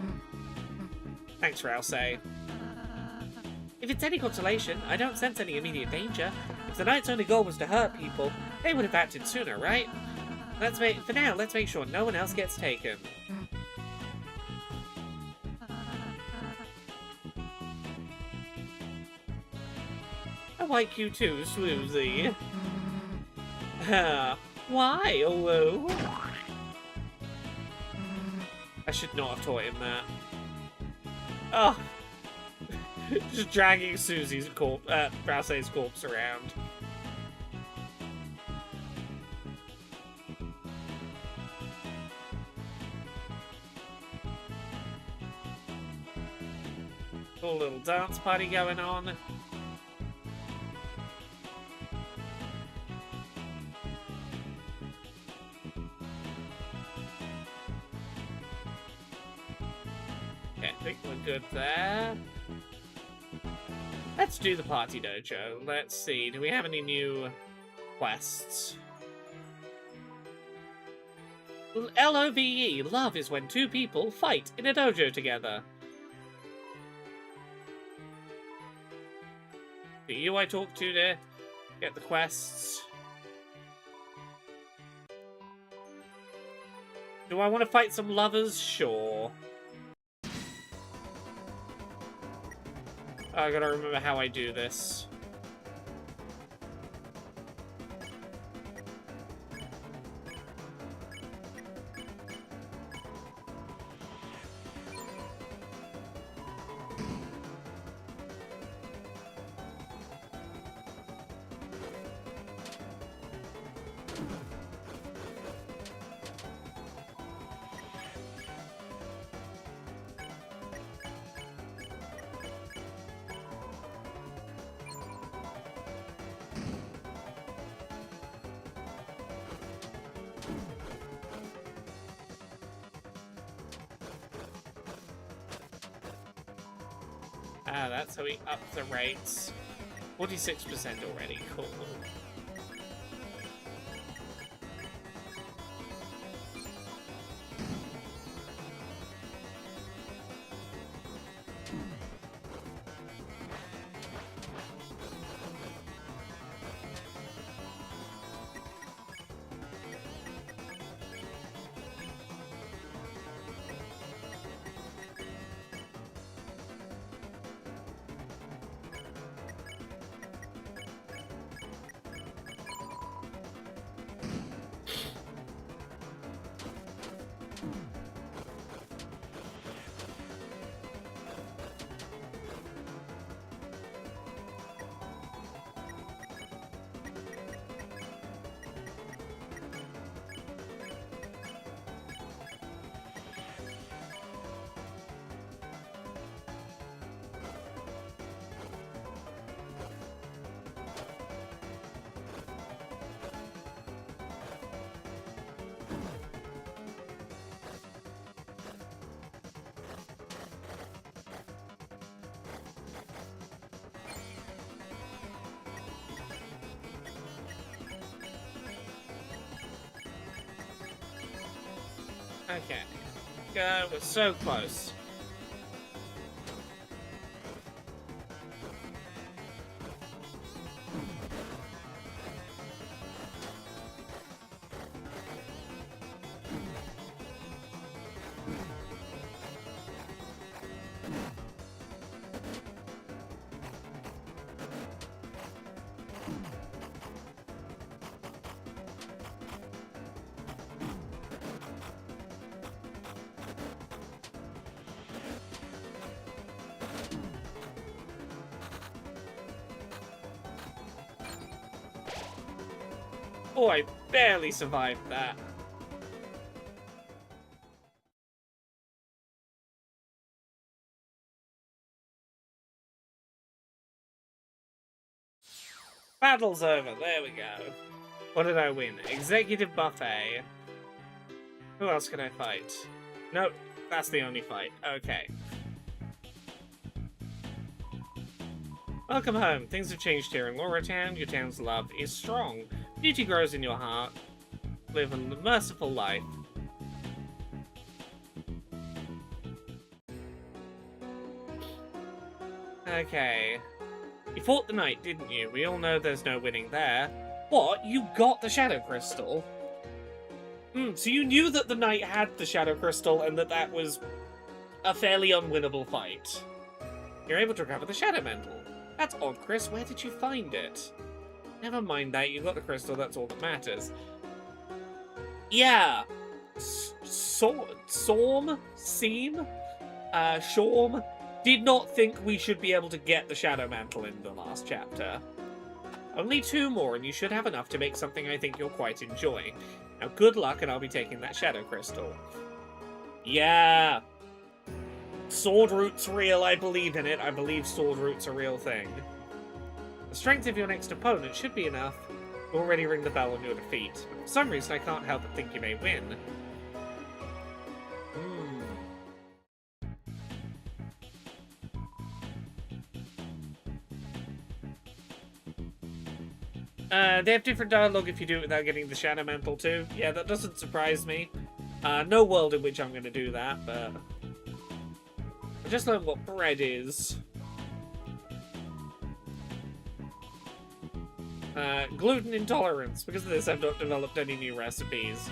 Thanks, Rousey. If it's any consolation, I don't sense any immediate danger. If the knight's only goal was to hurt people, they would have acted sooner, right? For now, let's make sure no one else gets taken. I like you too, Swoozy. Why, hello? I should not have taught him that. Oh. Just dragging Susie's corpse, Brasse's corpse around. Cool little dance party going on. Okay, I think we're good there. Let's do the party dojo. Let's see, do we have any new quests? LOVE, love is when two people fight in a dojo together. You I talk to get the quests. Do I want to fight some lovers? Sure. I gotta remember how I do this. Ah, that's how we up the rates. 46% already, cool. Okay. We're so close. Oh, I barely survived that. Battle's over. There we go. What did I win? Executive Buffet. Who else can I fight? Nope, that's the only fight. Okay. Welcome home. Things have changed here in Laura Town. Your town's love is strong. Beauty grows in your heart. Live a merciful life. Okay. You fought the knight, didn't you? We all know there's no winning there. What? You got the Shadow Crystal? So you knew that the knight had the Shadow Crystal and that was a fairly unwinnable fight. You're able to recover the Shadow Mantle. That's odd, Chris. Where did you find it? Never mind that. You got the crystal. That's all that matters. Yeah. Shorm did not think we should be able to get the Shadow Mantle in the last chapter. Only 2 more, and you should have enough to make something I think you'll quite enjoy. Now, good luck, and I'll be taking that Shadow Crystal. Yeah! Sword Root's real, I believe in it. I believe Sword Root's a real thing. The strength of your next opponent should be enough to already ring the bell on your defeat. For some reason, I can't help but think you may win. They have different dialogue if you do it without getting the Shadow Mantle too. Yeah, that doesn't surprise me. No world in which I'm going to do that, but... I just learned what bread is. Gluten intolerance. Because of this, I've not developed any new recipes.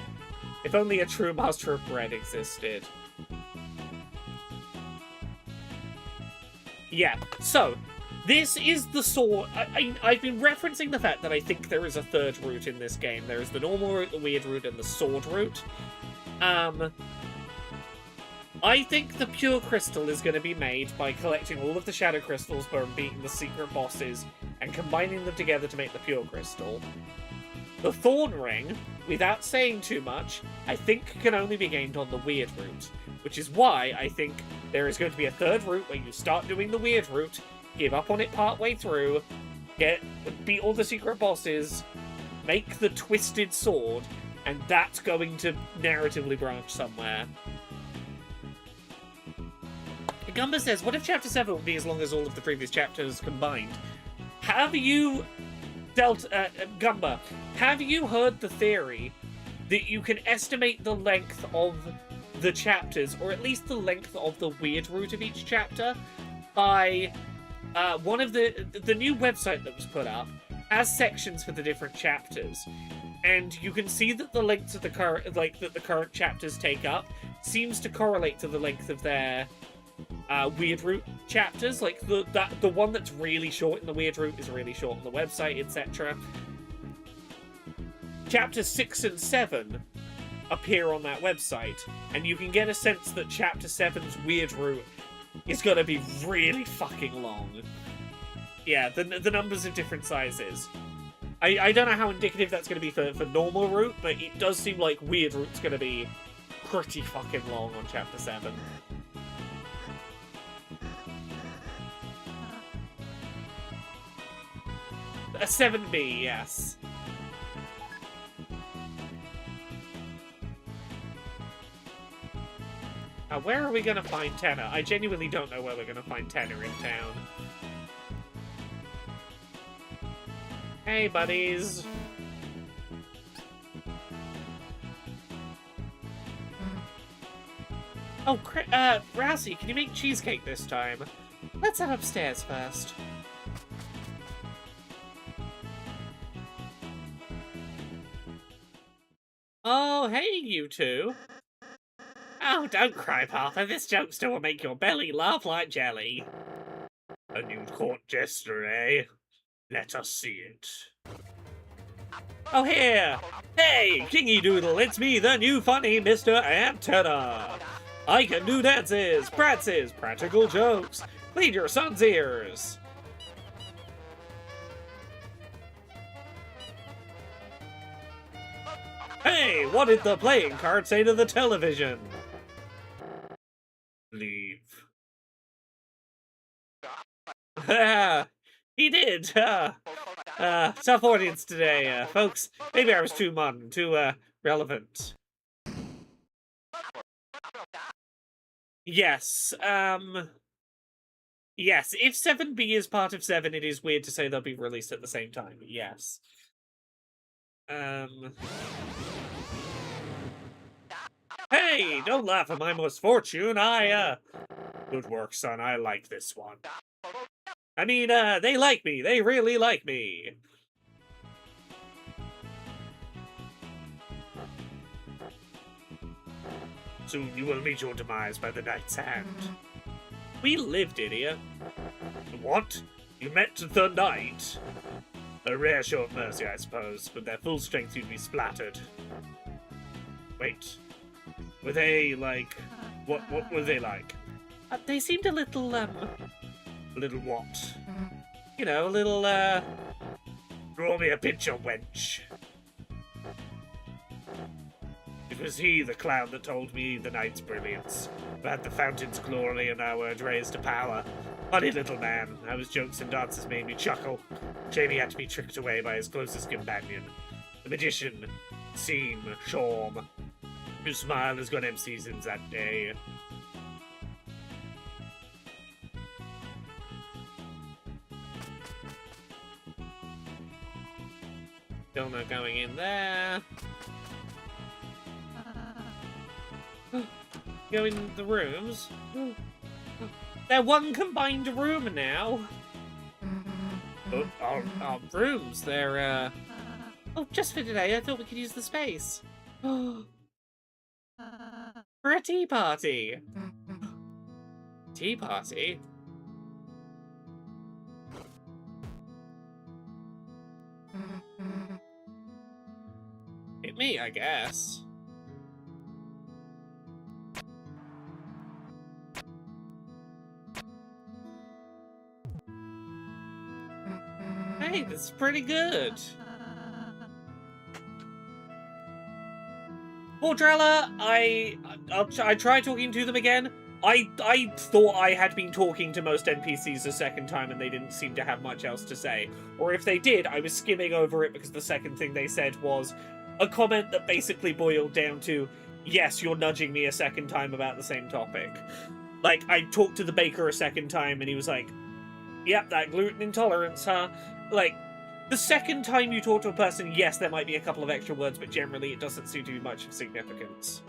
If only a true master of bread existed. Yeah, so... This is the sword. I've been referencing the fact that I think there is a 3rd route in this game. There is the normal route, the weird route, and the sword route. I think the pure crystal is going to be made by collecting all of the shadow crystals from beating the secret bosses and combining them together to make the pure crystal. The thorn ring, without saying too much, I think can only be gained on the weird route, which is why I think there is going to be a 3rd route where you start doing the weird route, give up on it partway through, beat all the secret bosses, make the twisted sword, and that's going to narratively branch somewhere. Gumba says, what if Chapter 7 will be as long as all of the previous chapters combined? Have you... Gumba, have you heard the theory that you can estimate the length of the chapters, or at least the length of the weird route of each chapter, by... one of the new website that was put up has sections for the different chapters, and you can see that the length of the current chapters take up seems to correlate to the length of their weird route chapters. Like the one that's really short in the weird route is really short on the website, etc. Chapters 6 and 7 appear on that website, and you can get a sense that Chapter 7's weird route is gonna be really fucking long. Yeah, the numbers of different sizes. I don't know how indicative that's gonna be for normal route, but it does seem like weird route's gonna be pretty fucking long on Chapter 7. A 7B, yes. Where are we gonna find Tenor? I genuinely don't know where we're gonna find Tenor in town. Hey, buddies. Oh, Rousey, can you make cheesecake this time? Let's head upstairs first. Oh, hey, you two. Oh, don't cry, Papa. This jokester will make your belly laugh like jelly. A new court jester, eh? Let us see it. Oh, here! Hey, Kingy Doodle, it's me, the new funny Mr. Antenna. I can do dances, prances, practical jokes. Clean your son's ears. Hey, what did the playing card say to the television? Leave. He did. Tough audience today, folks. Maybe I was too modern, too relevant. Yes. Yes. If 7B is part of 7, it is weird to say they'll be released at the same time. Yes. Hey, don't laugh at my misfortune. Good work, son. I like this one. I mean, they like me. They really like me. Soon you will meet your demise by the night's hand. We lived, idiot. What? You met the night? A rare show of mercy, I suppose. With their full strength, you'd be splattered. Wait. Were they, like... What were they like? They seemed a little, A little what? You know, a little, Draw me a picture, wench. It was he, the clown, that told me the night's brilliance, about the fountain's glory and our word raised to power. Funny little man. How his jokes and dances made me chuckle. Shame he had to be tricked away by his closest companion, the magician, Seam Shorm, whose smile has got MC since that day. Still not going in there. Go in the rooms. They're one combined room now. Oh, our rooms, they're, Oh, just for today, I thought we could use the space. For a tea party. Tea party? Hit me, I guess. Hey, this is pretty good. Vordrella, I tried talking to them again. I thought I had been talking to most NPCs a second time and they didn't seem to have much else to say. Or if they did, I was skimming over it because the second thing they said was a comment that basically boiled down to, yes, you're nudging me a second time about the same topic. Like, I talked to the baker a second time and he was like, yep, that gluten intolerance, huh? Like, the second time you talk to a person, yes, there might be a couple of extra words, but generally it doesn't seem to be much of significance.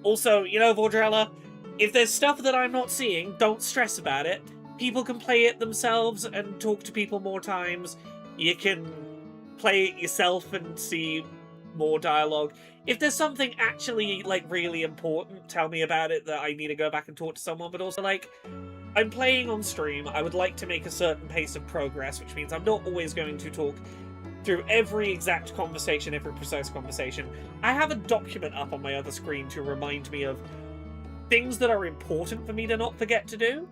Also, you know, Vordrella, if there's stuff that I'm not seeing, don't stress about it. People can play it themselves and talk to people more times. You can play it yourself and see more dialogue. If there's something actually, like, really important, tell me about it that I need to go back and talk to someone, but also, like, I'm playing on stream, I would like to make a certain pace of progress, which means I'm not always going to talk through every exact conversation, every precise conversation. I have a document up on my other screen to remind me of things that are important for me to not forget to do.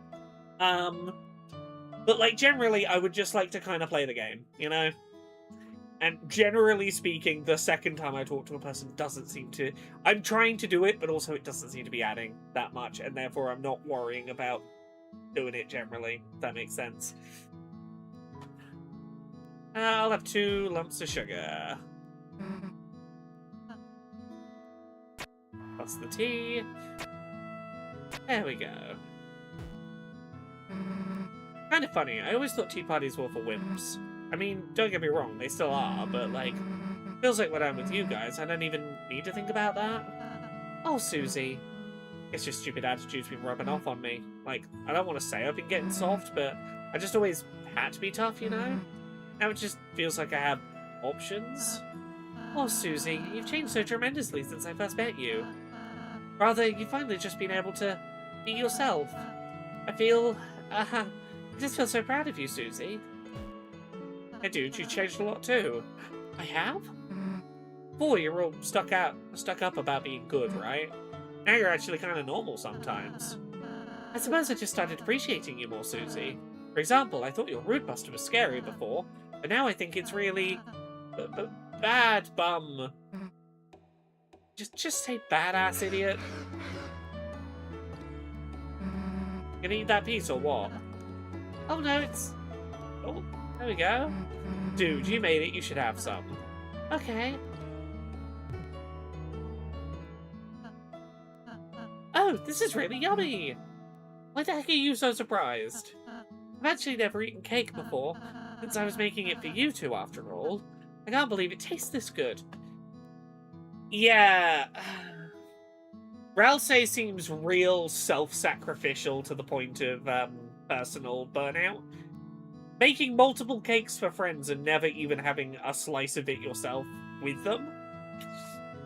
But, like, generally, I would just like to kind of play the game, you know? And generally speaking, the second time I talk to a person doesn't seem to... I'm trying to do it, but also it doesn't seem to be adding that much, and therefore I'm not worrying about doing it generally, if that makes sense. I'll have 2 lumps of sugar. Plus the tea. There we go. Kind of funny, I always thought tea parties were for wimps. I mean, don't get me wrong, they still are, but, like, feels like when I'm with you guys, I don't even need to think about that. Oh, Susie. Guess your stupid attitude's been rubbing off on me. Like, I don't want to say I've been getting soft, but I just always had to be tough, you know? Now it just feels like I have options. Oh, Susie, you've changed so tremendously since I first met you. Rather, you've finally just been able to be yourself. I feel, I just feel so proud of you, Susie. Hey dude, you changed a lot too. I have? Boy, you're all stuck up about being good, right? Now you're actually kind of normal sometimes. I suppose I just started appreciating you more, Susie. For example, I thought your Rude Buster was scary before, but now I think it's really... bad bum. Just say badass, idiot. Gonna eat that piece or what? Oh no, it's... Oh, there we go. Dude, you made it, you should have some. Okay. Oh, this is really yummy! Why the heck are you so surprised? I've actually never eaten cake before, since I was making it for you two after all. I can't believe it tastes this good. Yeah... Ralsei seems real self-sacrificial to the point of, personal burnout. Making multiple cakes for friends and never even having a slice of it yourself with them?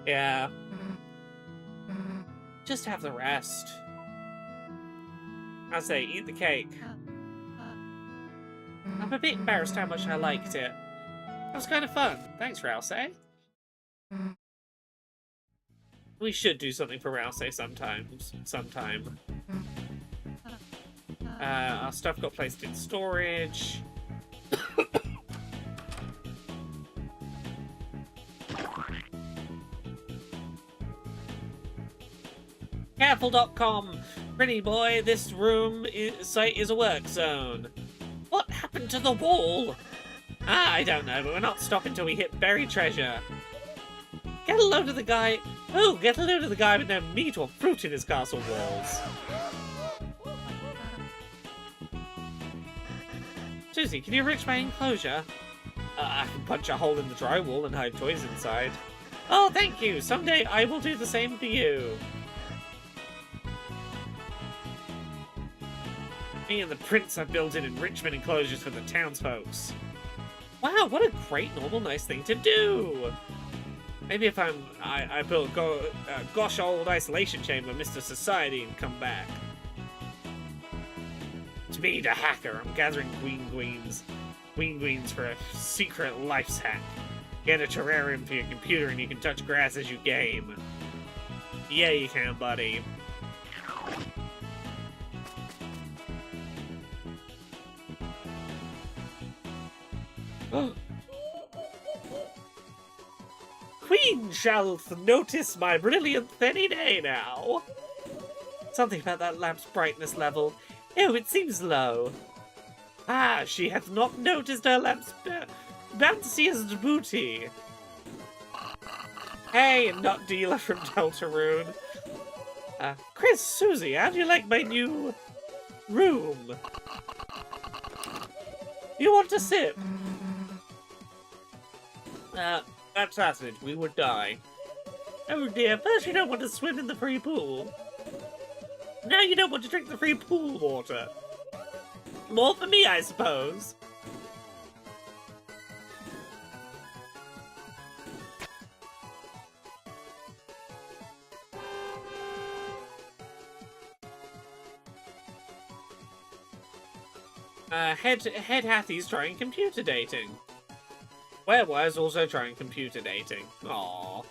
Yeah. Just have the rest. I say, eat the cake. I'm a bit embarrassed how much I liked it. That was kind of fun. Thanks, Ralsei. We should do something for Rouse sometime. Our stuff got placed in storage. Careful.com! Pretty boy, this site is a work zone. What happened to the wall? Ah, I don't know, but we're not stopping till we hit buried treasure. Get a load of the guy... Oh, get a load of the guy with no meat or fruit in his castle walls. Susie, can you reach my enclosure? I can punch a hole in the drywall and hide toys inside. Oh, thank you. Someday I will do the same for you. Me and the prince have built in enrichment enclosures for the townsfolks. Wow, what a great, normal, nice thing to do. Maybe if I build a gosh old isolation chamber, Mr. Society, and come back. It's me, the hacker. I'm gathering queens for a secret life's hack. Get a terrarium for your computer and you can touch grass as you game. Yeah, you can, buddy. Queen shall notice my brilliant any day now. Something about that lamp's brightness level. Oh, it seems low. Ah, she hath not noticed her lamp's bounciest booty. Hey, nut dealer from Deltarune. Chris, Susie, how do you like my new room? You want to sip? That's acid. We would die. Oh dear, first you don't want to swim in the free pool. Now you don't want to drink the free pool water. More for me, I suppose. Head Hattie's trying computer dating. Werewise also trying computer dating. Aww.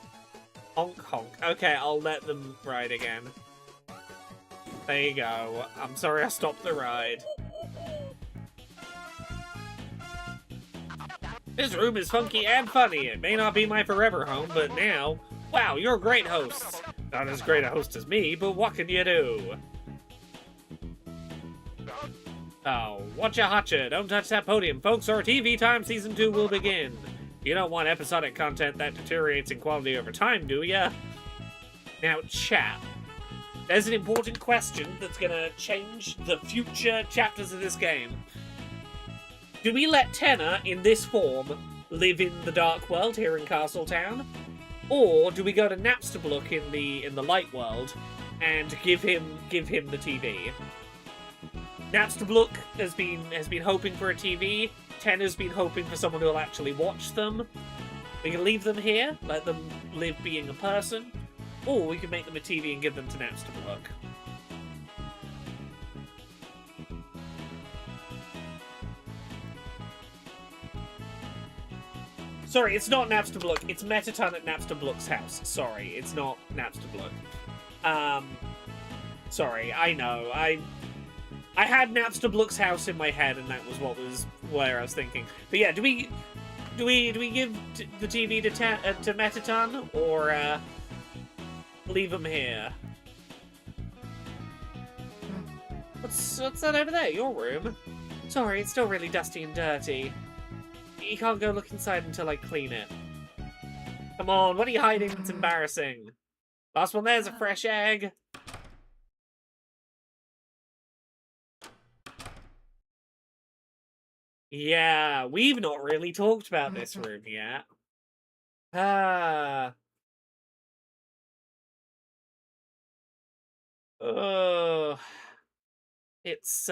Honk honk. Okay, I'll let them ride again. There you go. I'm sorry I stopped the ride. This room is funky and funny. It may not be my forever home, but now... Wow, you're great hosts. Not as great a host as me, but what can you do? Oh, watcha hotcha. Don't touch that podium, folks, or TV Time Season 2 will begin. You don't want episodic content that deteriorates in quality over time, do ya? Now, chat. There's an important question that's gonna change the future chapters of this game. Do we let Tenor, in this form, live in the Dark World here in Castletown? Or do we go to Napstablook in the Light World and give him the TV? Napstablook has been hoping for a TV. Tenor's been hoping for someone who'll actually watch them. We can leave them here, let them live being a person, or we can make them a TV and give them to Napstablook. Sorry, it's not Napstablook. It's Metaton at Napstablook's house. Sorry, it's not Napstablook. Sorry, I know. I had Napstablook's house in my head, and that was where I was thinking. But yeah, do we give the TV to Metaton, or leave him here? What's that over there? Your room? Sorry, it's still really dusty and dirty. You can't go look inside until I clean it. Come on, what are you hiding? It's embarrassing. Last one there's a fresh egg. Yeah, we've not really talked about this room yet. Oh. It's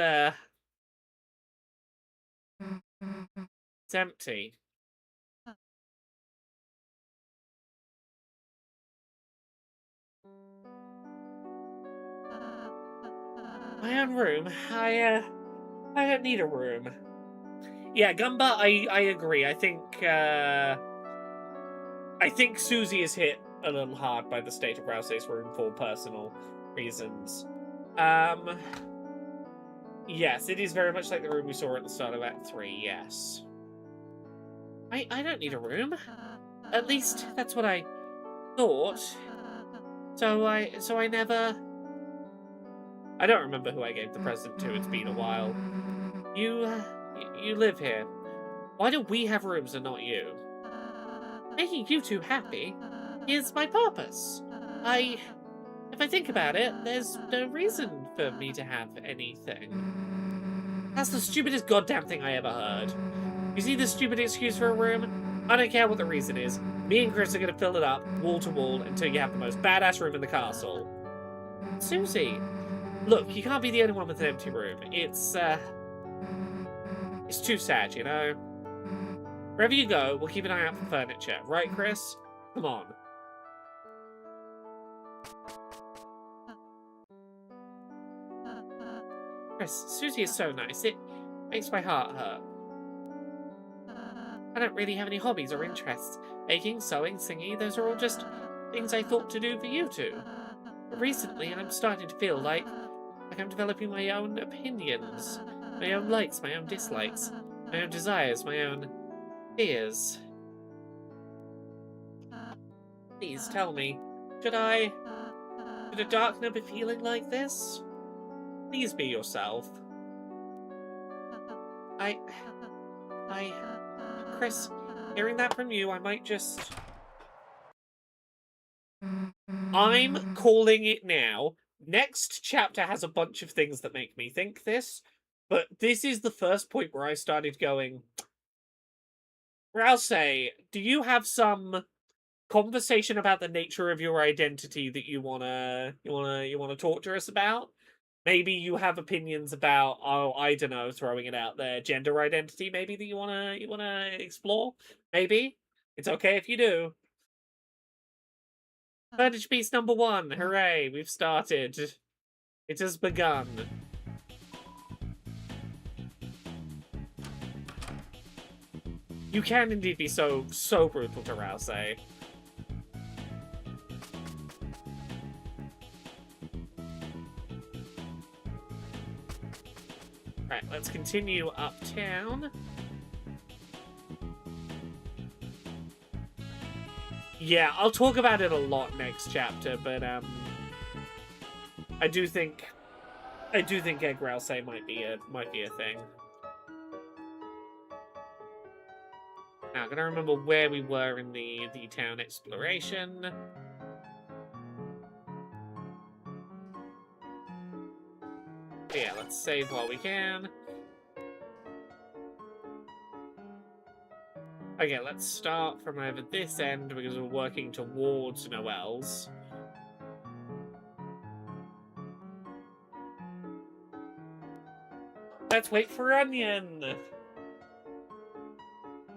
empty. My own room? I don't need a room. Yeah, Gumba, I agree. I think Susie is hit a little hard by the state of Rousey's room for personal reasons. Yes, it is very much like the room we saw at the start of Act 3, yes. I don't need a room. At least, that's what I thought. So I never... I don't remember who I gave the present to, it's been a while. You live here. Why do we have rooms and not you? Making you two happy is my purpose. If I think about it, there's no reason for me to have anything. That's the stupidest goddamn thing I ever heard. You see this stupid excuse for a room? I don't care what the reason is. Me and Chris are gonna fill it up, wall to wall, until you have the most badass room in the castle. Susie, look, you can't be the only one with an empty room. It's too sad, you know? Wherever you go, we'll keep an eye out for furniture. Right, Chris? Come on. Chris, Susie is so nice. It makes my heart hurt. I don't really have any hobbies or interests. Baking, sewing, singing, those are all just things I thought to do for you two. But recently, I'm starting to feel like I'm developing my own opinions. My own likes, my own dislikes, my own desires, my own fears. Please tell me, should a Darkner be feeling like this? Please be yourself. Chris, hearing that from you, I might just... I'm calling it now. Next chapter has a bunch of things that make me think this, but this is the first point where I started going, Rousey, do you have some conversation about the nature of your identity that you wanna talk to us about? Maybe you have opinions about, oh, I don't know, throwing it out there, gender identity, maybe, that you wanna explore? Maybe? It's okay if you do. Furniture piece number 1, hooray, we've started. It has begun. You can indeed be so brutal to Rousey. Right, let's continue uptown. Yeah, I'll talk about it a lot next chapter, but I do think Egg Rousey might be a thing. Now, I'm gonna remember where we were in the town exploration. Yeah, let's save while we can. Okay, let's start from over this end because we're working towards Noelle's. Let's wait for Onion!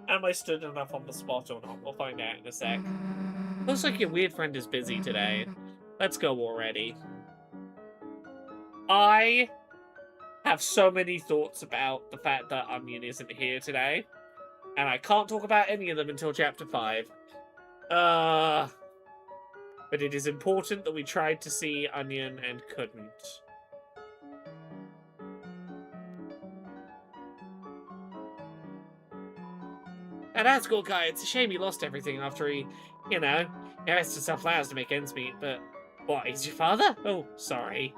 Am I stood enough on the spot or not? We'll find out in a sec. Looks like your weird friend is busy today. Let's go already. I have so many thoughts about the fact that Onion isn't here today. And I can't talk about any of them until chapter 5. But it is important that we tried to see Onion and couldn't. That art school guy, it's a shame he lost everything after he, you know, he has to sell flowers to make ends meet, but... What, he's your father? Oh, sorry.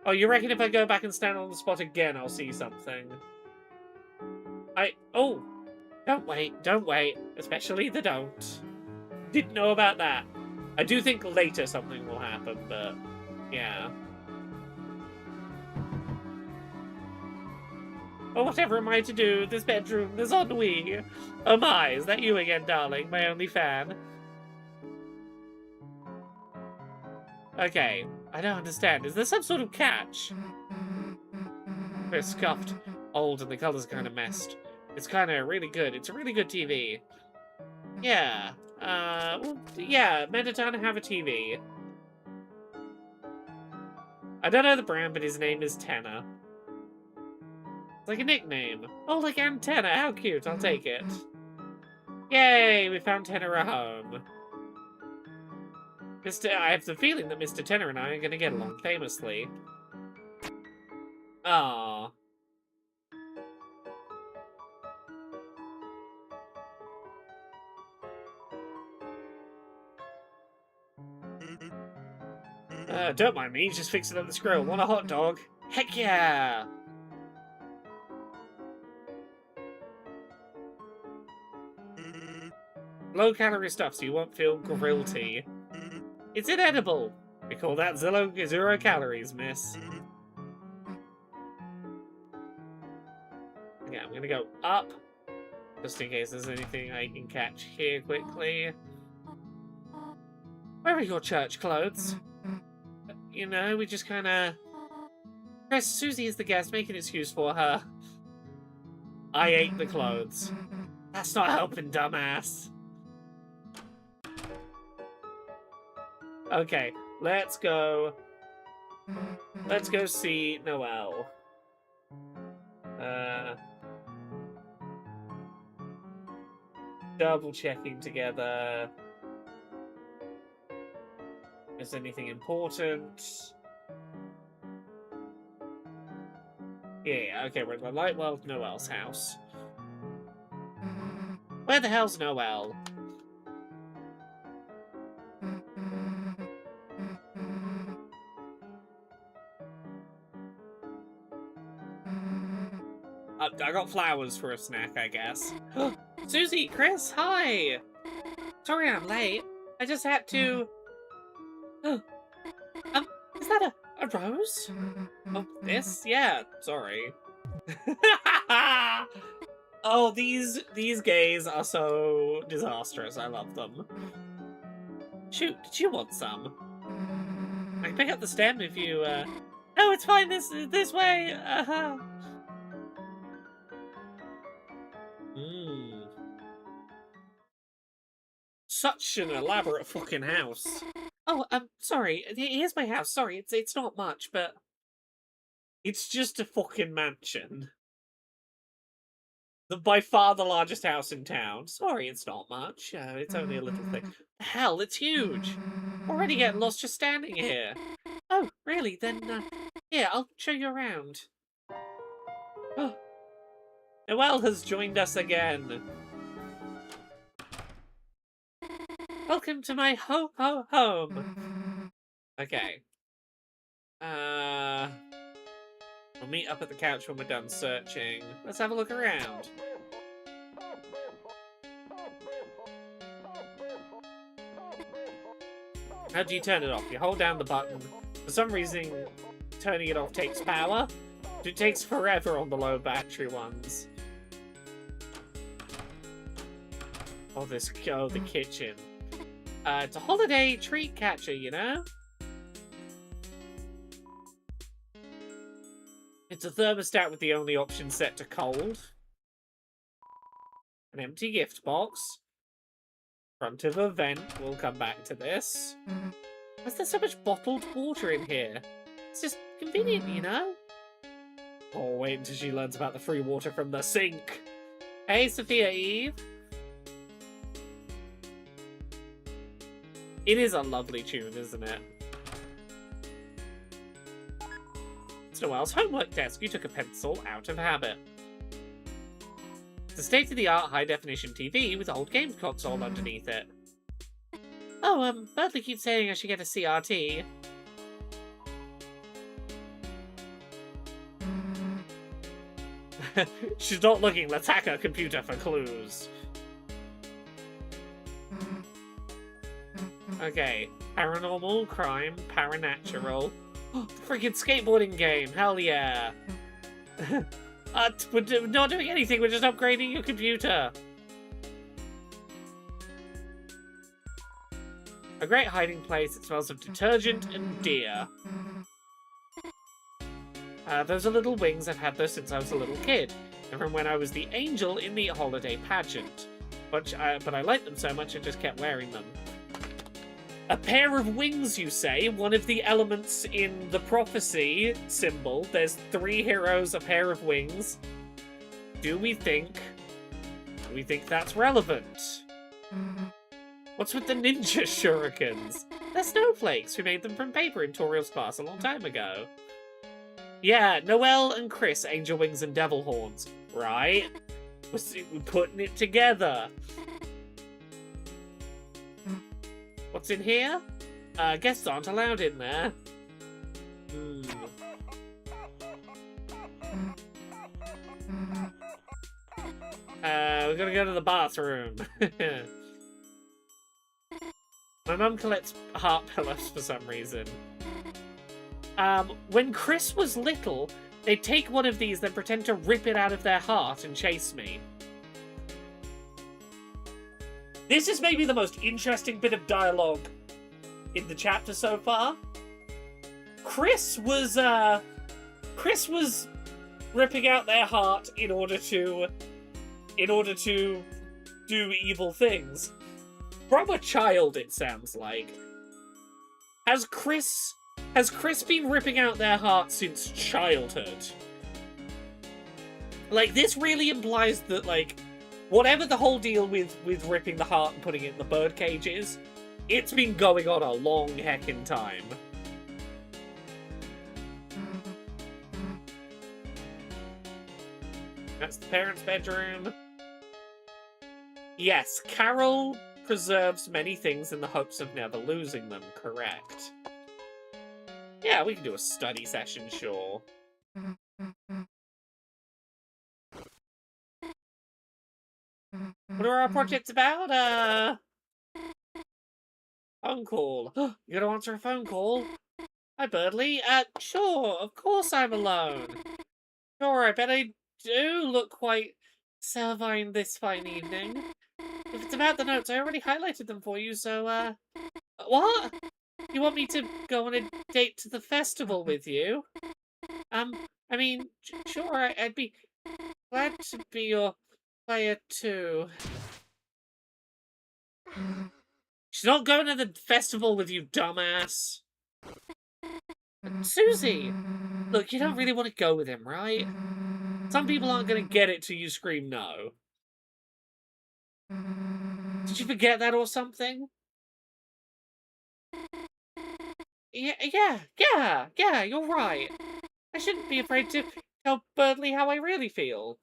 Oh, you reckon if I go back and stand on the spot again, I'll see something? Oh! Don't wait. Especially the don't. Didn't know about that. I do think later something will happen, but... Yeah. Oh, whatever am I to do? This bedroom, this ennui. Oh my, is that you again, darling? My only fan? Okay, I don't understand. Is there some sort of catch? We're scuffed, old, and the color's kind of messed. It's kind of really good. It's a really good TV. Yeah. Well, yeah, Metaton have a TV. I don't know the brand, but his name is Tanner. It's like a nickname. Oh, like Antenna. How cute. I'll take it. Yay, we found Tenor a home. I have the feeling that Mr. Tenor and I are going to get along famously. Aww. Don't mind me, just fixing up this grill. Want a hot dog? Heck yeah! Low-calorie stuff, so you won't feel grillty. It's inedible! We call that zero calories, miss. Okay, I'm gonna go up, just in case there's anything I can catch here quickly. Where are your church clothes? You know, we just kinda... Chris, Susie is the guest, make an excuse for her. I ate the clothes. That's not helping, dumbass. Okay, let's go. Let's go see Noelle. Double checking together. Is anything important? Yeah, okay, we're at the Lightwell Noelle's house. Where the hell's Noelle? I got flowers for a snack, I guess. Susie, Chris, hi! Sorry I'm late. I just had to... is that a rose? Oh, this? Yeah, sorry. Oh, these gays are so disastrous. I love them. Shoot, did you want some? I can pick up the stem if you, No, it's fine, this way! Such an elaborate fucking house. Oh, sorry. Here's my house. Sorry, it's not much, but... It's just a fucking mansion. By far the largest house in town. Sorry, it's not much. It's only a little thing. Hell, it's huge. Already getting lost just standing here. Oh, really? Then, here, I'll show you around. Oh. Noelle has joined us again. Welcome to my home. Okay. We'll meet up at the couch when we're done searching. Let's have a look around. How do you turn it off? You hold down the button. For some reason, turning it off takes power. It takes forever on the low battery ones. Oh, the kitchen. It's a holiday treat catcher, you know? It's a thermostat with the only option set to cold. An empty gift box. Front of a vent. We'll come back to this. Why's there so much bottled water in here? It's just convenient, you know? Oh, wait until she learns about the free water from the sink. Hey, Sophia Eve. It is a lovely tune, isn't it? It's Noelle's homework desk. You took a pencil out of habit. It's a state-of-the-art high-definition TV with an old game console underneath it. Oh, Birdley keeps saying I should get a CRT. She's not looking. Let's hack her computer for clues. Okay. Paranormal, crime, paranatural. The freaking skateboarding game. Hell yeah. We're not doing anything. We're just upgrading your computer. A great hiding place. It smells of detergent and deer. Those are little wings. I've had those since I was a little kid. And from when I was the angel in the holiday pageant. But I liked them so much I just kept wearing them. A pair of wings, you say? One of the elements in the prophecy symbol. There's 3 heroes, a pair of wings. Do we think that's relevant? What's with the ninja shurikens? They're snowflakes. We made them from paper in Toriel's class a long time ago. Yeah, Noelle and Chris, Angel Wings and Devil Horns. Right? We're putting it together. What's in here? Guests aren't allowed in there. We're gonna go to the bathroom. My mum collects heart pillows for some reason. When Chris was little, they'd take one of these, then pretend to rip it out of their heart and chase me. This is maybe the most interesting bit of dialogue in the chapter so far. Chris was ripping out their heart in order to do evil things. From a child, it sounds like. Has Chris been ripping out their heart since childhood? Like, this really implies that, like, whatever the whole deal with ripping the heart and putting it in the birdcage is, it's been going on a long heckin' time. That's the parents' bedroom. Yes, Carol preserves many things in the hopes of never losing them, correct. Yeah, we can do a study session, sure. What are our projects about? Phone call. You gonna answer a phone call? Hi, Birdley. Sure, of course I'm alone. Sure, I bet I do look quite servine this fine evening. If it's about the notes, I already highlighted them for you, so, what? You want me to go on a date to the festival with you? I mean, sure, I'd be glad to be your player too. She's not going to the festival with you, dumbass. Susie! Look, you don't really want to go with him, right? Some people aren't going to get it till you scream no. Did you forget that or something? Yeah, you're right. I shouldn't be afraid to tell Birdley how I really feel.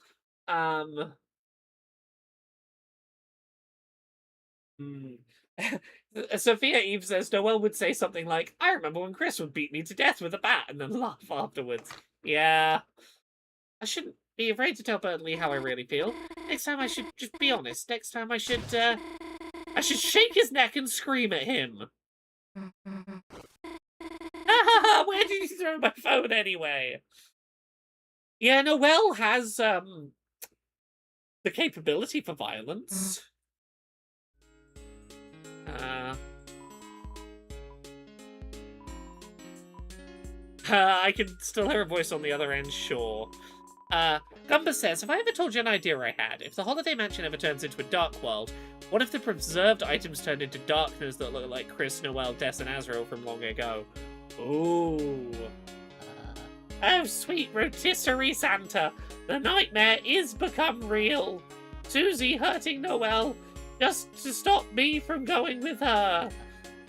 Sophia Eve says Noelle would say something like, I remember when Chris would beat me to death with a bat, and then laugh afterwards. Yeah. I shouldn't be afraid to tell Birdley how I really feel. Next time I should just be honest. Next time I should shake his neck and scream at him. Where did you throw my phone anyway? Yeah, Noelle has, the capability for violence. I can still hear a voice on the other end, sure. Gumba says, have I ever told you an idea I had? If the Holiday Mansion ever turns into a dark world, what if the preserved items turned into darkness that look like Chris, Noelle, Des, and Azrael from long ago? Ooh. Oh, sweet rotisserie Santa. The nightmare is become real. Susie hurting Noelle just to stop me from going with her.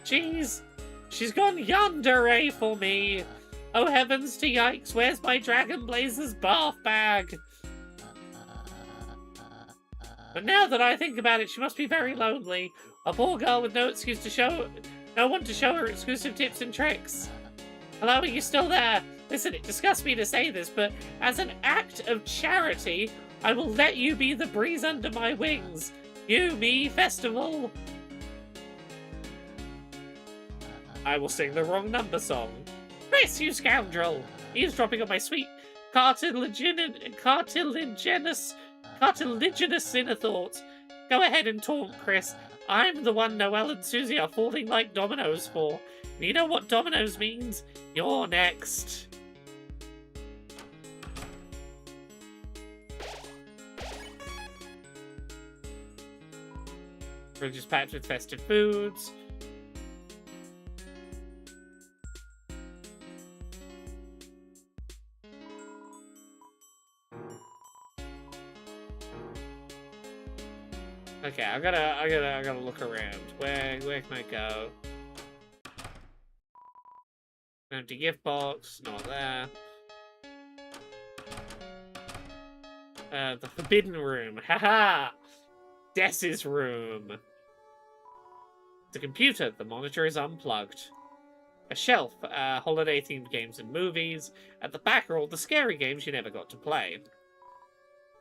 Jeez, she's gone yandere for me. Oh heavens to yikes, where's my Dragon Blazers bath bag? But now that I think about it, she must be very lonely. A poor girl with no one to show her exclusive tips and tricks. Hello, are you still there? Listen, it disgusts me to say this, but as an act of charity, I will let you be the breeze under my wings. You, me, festival. I will sing the wrong number song. Chris, you scoundrel! Eavesdropping on my sweet cartilaginous inner thoughts. Go ahead and taunt, Chris. I'm the one Noelle and Susie are falling like dominoes for. And you know what dominoes means? You're next. Fridge is packed with festive foods. Okay, I gotta look around. Where can I go? Empty gift box, not there. The forbidden room. Haha! Dess's room. The computer. The monitor is unplugged. A shelf. Holiday-themed games and movies. At the back are all the scary games you never got to play.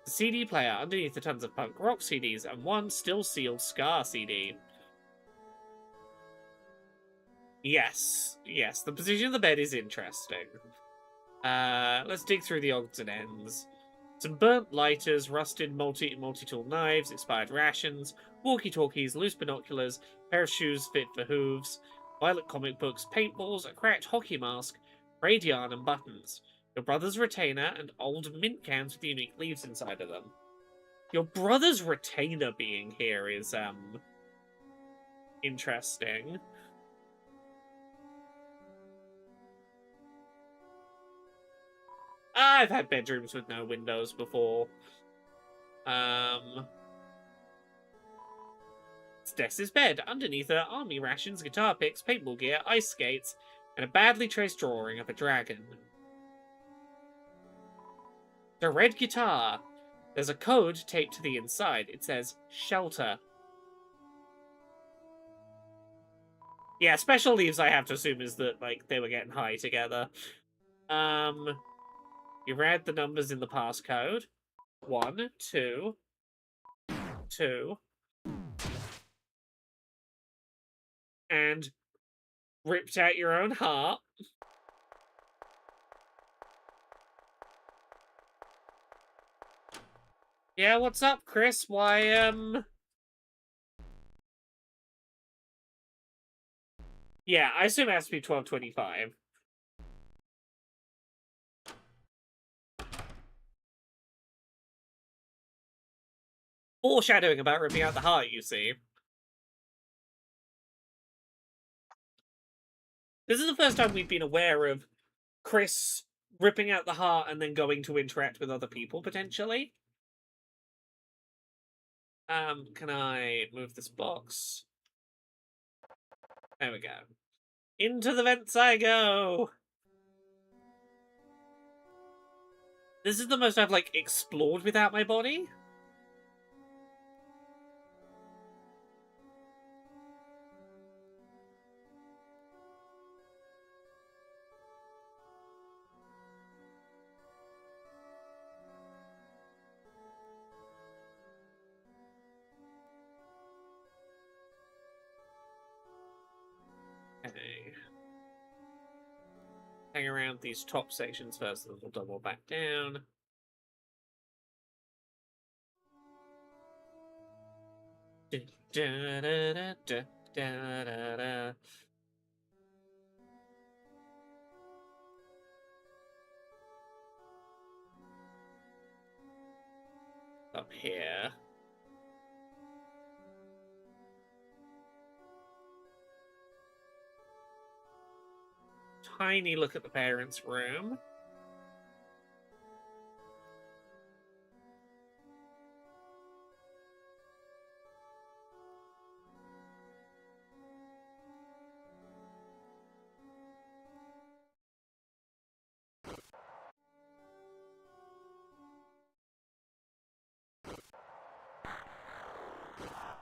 The CD player. Underneath the tons of punk rock CDs and one still-sealed Scar CD. Yes. Yes, the position of the bed is interesting. Let's dig through the odds and ends. Some burnt lighters, rusted multi-tool knives, expired rations, walkie-talkies, loose binoculars, pair of shoes fit for hooves, violet comic books, paintballs, a cracked hockey mask, frayed yarn and buttons, your brother's retainer, and old mint cans with unique leaves inside of them. Your brother's retainer being here is, interesting. I've had bedrooms with no windows before. It's Dess's bed. Underneath are army rations, guitar picks, paintball gear, ice skates, and a badly traced drawing of a dragon. The red guitar. There's a code taped to the inside. It says, shelter. Yeah, special leaves I have to assume is that, like, they were getting high together. You read the numbers in the passcode. 1, 2, 2. And ripped out your own heart. Yeah, what's up, Chris? Why, yeah, I assume it has to be 1225. Foreshadowing about ripping out the heart, you see. This is the first time we've been aware of Chris ripping out the heart and then going to interact with other people, potentially. Can I move this box? There we go. Into the vents I go! This is the most I've, like, explored without my body. Okay. Hang around these top sections first, then we'll double back down. Da, da, da, da, da, da, da. Up here. Tiny look at the parents' room.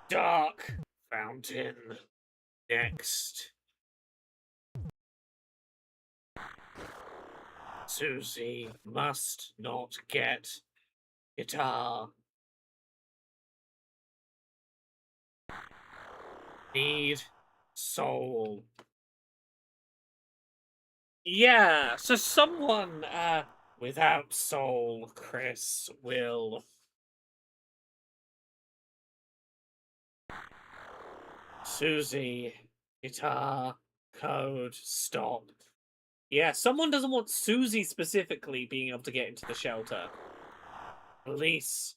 Dark fountain. Next. Susie must not get guitar. Need soul. Yeah, so someone without soul, Chris, will Susie, guitar, code, stop. Yeah, someone doesn't want Susie specifically being able to get into the shelter. Police.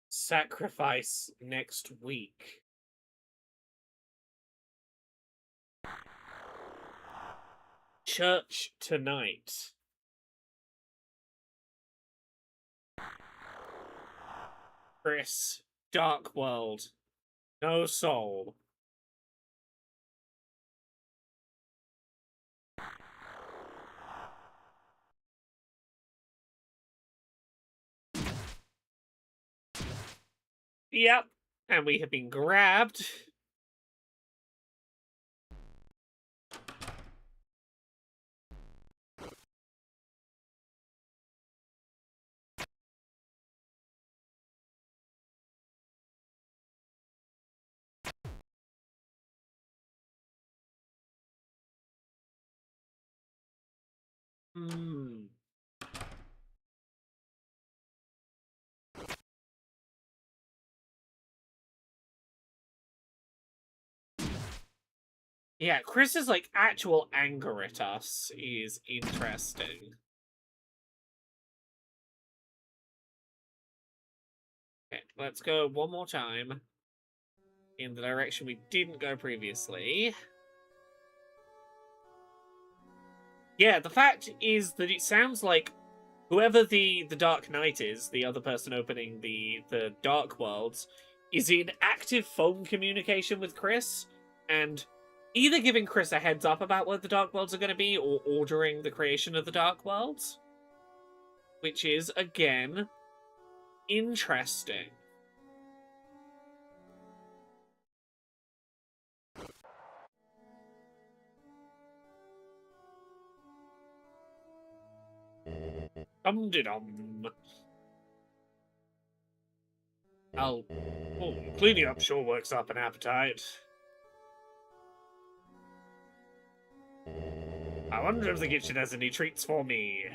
Sacrifice next week. Church tonight. Chris. Dark World. No soul. Yep. And we have been grabbed. Hmm. Yeah, Chris's, like, actual anger at us is interesting. Okay, let's go one more time in the direction we didn't go previously. Yeah, the fact is that it sounds like whoever the Dark Knight is, the other person opening the Dark Worlds, is in active phone communication with Chris, and either giving Chris a heads up about what the Dark Worlds are going to be, or ordering the creation of the Dark Worlds. Which is, again, interesting. Dum-de-dum. Oh, cleaning up sure works up an appetite. I wonder if the kitchen has any treats for me.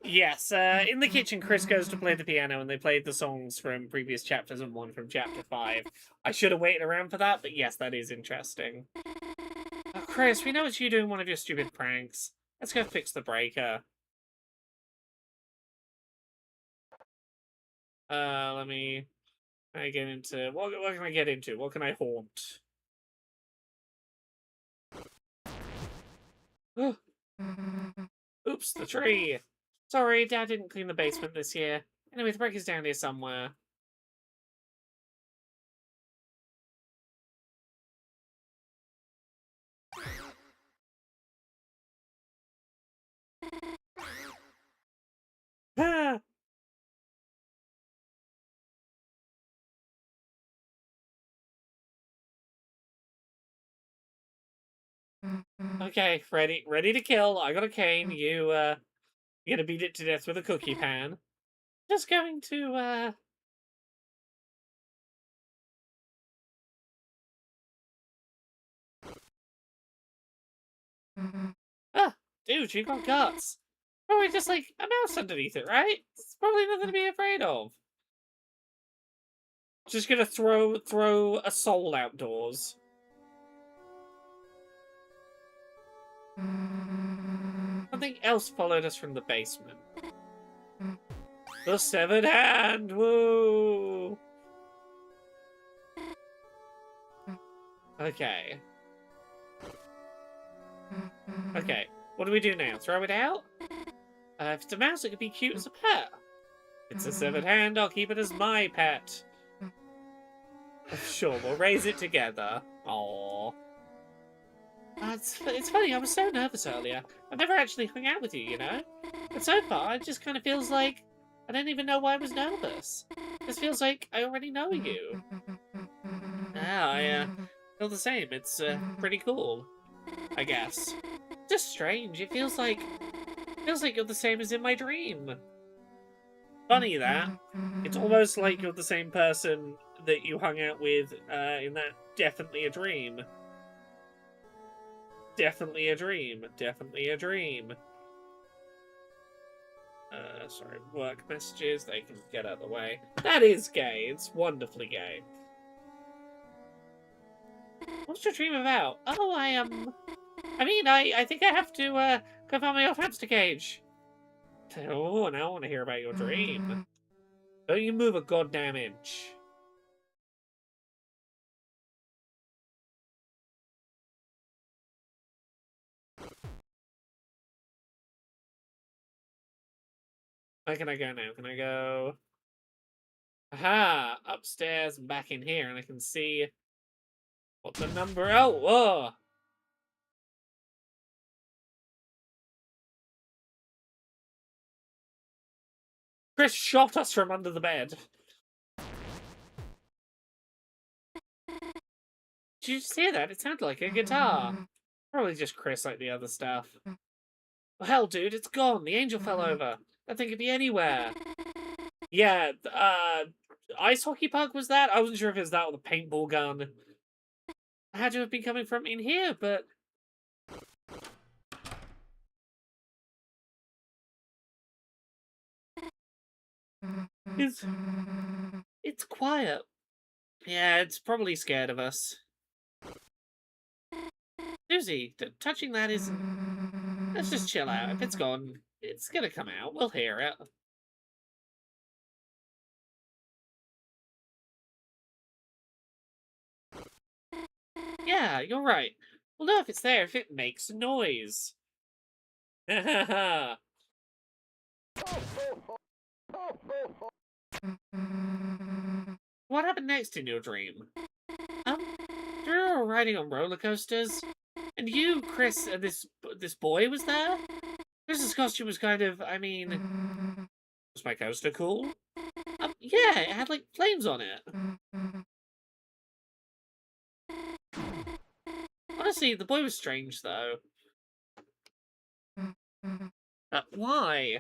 Yes, in the kitchen, Chris goes to play the piano, and they played the songs from previous chapters and one from chapter 5. I should have waited around for that, but yes, that is interesting. Oh, Chris, we know it's you doing one of your stupid pranks. Let's go fix the breaker. Let me... I get into... What can I get into? What can I haunt? Oops, the tree! Sorry, Dad didn't clean the basement this year. Anyway, the breaker's down here somewhere. Ah! Okay, ready to kill. I got a cane. You're gonna beat it to death with a cookie pan. Just going to, Ah, dude, you got guts. Probably just, like, a mouse underneath it, right? It's probably nothing to be afraid of. Just gonna throw a soul outdoors. Something else followed us from the basement. The severed hand! Woo! Okay. Okay, what do we do now? Throw it out? If it's a mouse, it could be cute as a pet. It's a severed hand, I'll keep it as my pet. Sure, we'll raise it together. Aww. It's funny, I was so nervous earlier. I've never actually hung out with you, you know? But so far, it just kind of feels like I don't even know why I was nervous. It just feels like I already know you. Yeah, I feel the same. It's pretty cool, I guess. Just strange. It feels like you're the same as in my dream. Funny that. It's almost like you're the same person that you hung out with in that Definitely a Dream. Definitely a dream. Definitely a dream. Sorry, work messages, they can get out of the way. That is gay. It's wonderfully gay. What's your dream about? Oh, I think I have to, go find my old hamster cage. Oh, now I want to hear about your dream. Don't you move a goddamn inch. Where can I go now? Can I go... Aha! Upstairs and back in here, and I can see... What's the number? Oh, whoa! Chris shot us from under the bed. Did you just hear that? It sounded like a guitar. Probably just Chris like the other stuff. Well, hell, dude, it's gone. The angel fell over. That thing could be anywhere. Yeah, ice hockey puck was that? I wasn't sure if it was that or the paintball gun. I had to have been coming from in here, but... It's quiet. Yeah, it's probably scared of us. Susie, touching that isn't... Let's just chill out. If it's gone, it's gonna come out. We'll hear it. Yeah, you're right. We'll know if it's there if it makes noise. What happened next in your dream? You were riding on roller coasters, and you, Chris, and this boy was there. Chris's costume was kind of, was my coaster cool? Yeah, it had like flames on it. Honestly, the boy was strange though. Why?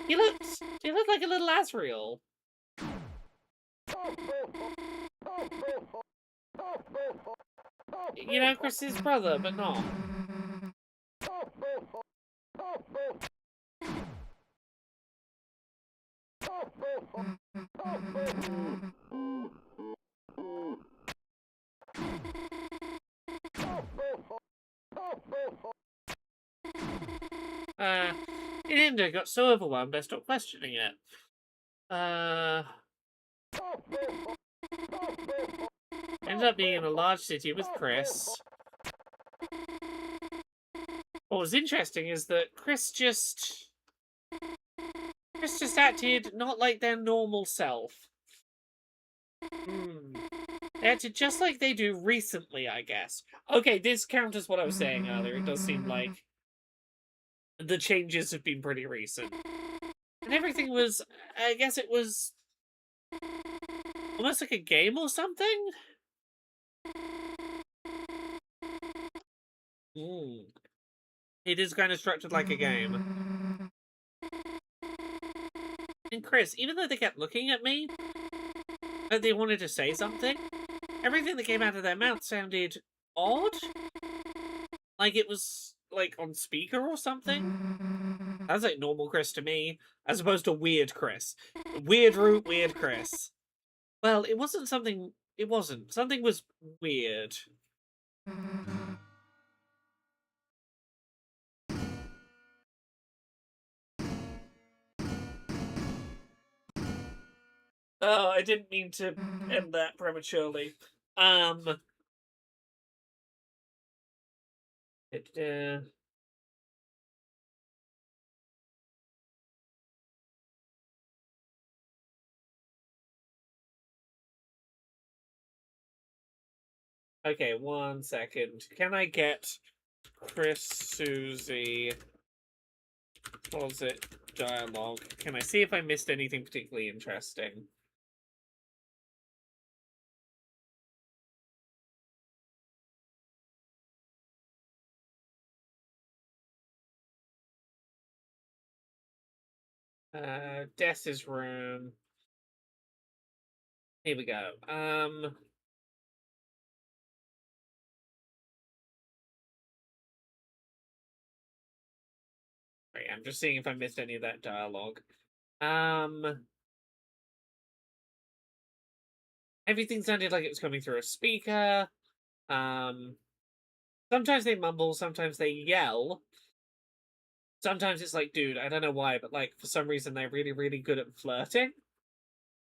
He looked like a little Asriel. You know, Chris's brother, but not. In the end, I got so overwhelmed I stopped questioning it. Ended up being in a large city with Chris. What was interesting is that Chris just acted not like their normal self. They acted just like they do recently, I guess. Okay, this counters what I was saying earlier. It does seem like the changes have been pretty recent. And everything was, I guess it was almost like a game or something? It is kind of structured like a game. And Chris, even though they kept looking at me, like they wanted to say something, everything that came out of their mouth sounded odd. Like it was, like, on speaker or something. That's like normal Chris to me, as opposed to weird Chris. Weird root, weird Chris. Well, it wasn't something... It wasn't. Something was weird. Oh, I didn't mean to end that prematurely. Okay, 1 second. Can I get Chris, Susie, closet dialogue? Can I see if I missed anything particularly interesting? Dessa's room. Here we go. I'm just seeing if I missed any of that dialogue. Everything sounded like it was coming through a speaker. Sometimes they mumble, sometimes they yell. Sometimes it's like, dude, I don't know why, but like for some reason they're really, really good at flirting.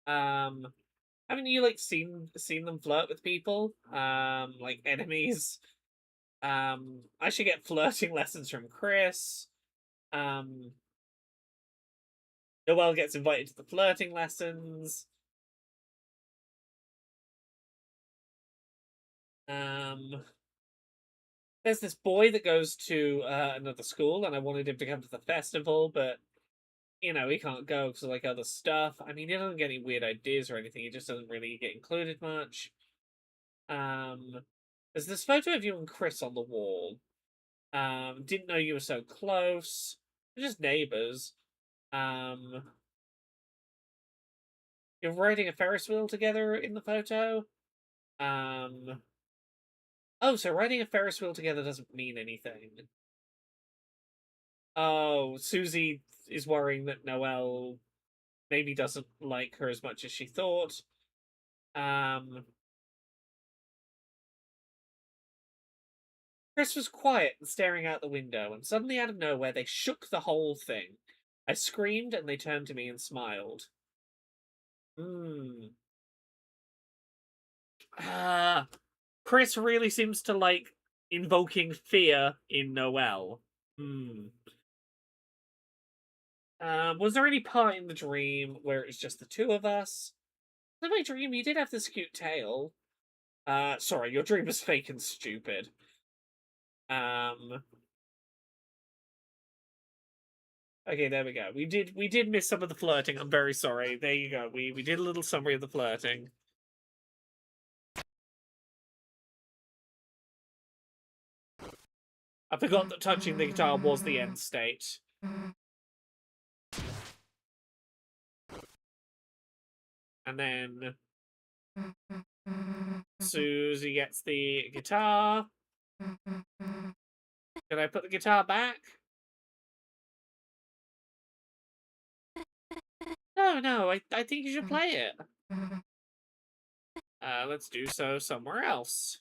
Haven't you like seen them flirt with people? Like enemies. I should get flirting lessons from Chris. Um, Noelle gets invited to the flirting lessons. There's this boy that goes to another school, and I wanted him to come to the festival, but you know he can't go because of like other stuff. I mean, he doesn't get any weird ideas or anything. He just doesn't really get included much. Um, there's this photo of you and Chris on the wall. Didn't know you were so close. We're just neighbors. Um, you're riding a Ferris wheel together in the photo. Um, oh, so riding a Ferris wheel together doesn't mean anything. Oh, Susie is worrying that Noelle maybe doesn't like her as much as she thought. Chris was quiet and staring out the window, and suddenly out of nowhere they shook the whole thing. I screamed, and they turned to me and smiled. Hmm. Ah, Chris really seems to like invoking fear in Noelle. Hmm. Was there any part in the dream where it was just the two of us? In my dream, you did have this cute tail. Sorry, your dream was fake and stupid. Um, okay, there we go. We did miss some of the flirting. I'm very sorry. There you go. We did a little summary of the flirting. I forgot that touching the guitar was the end state. And then Susie gets the guitar. Can I put the guitar back? No, I think you should play it. Let's do so somewhere else.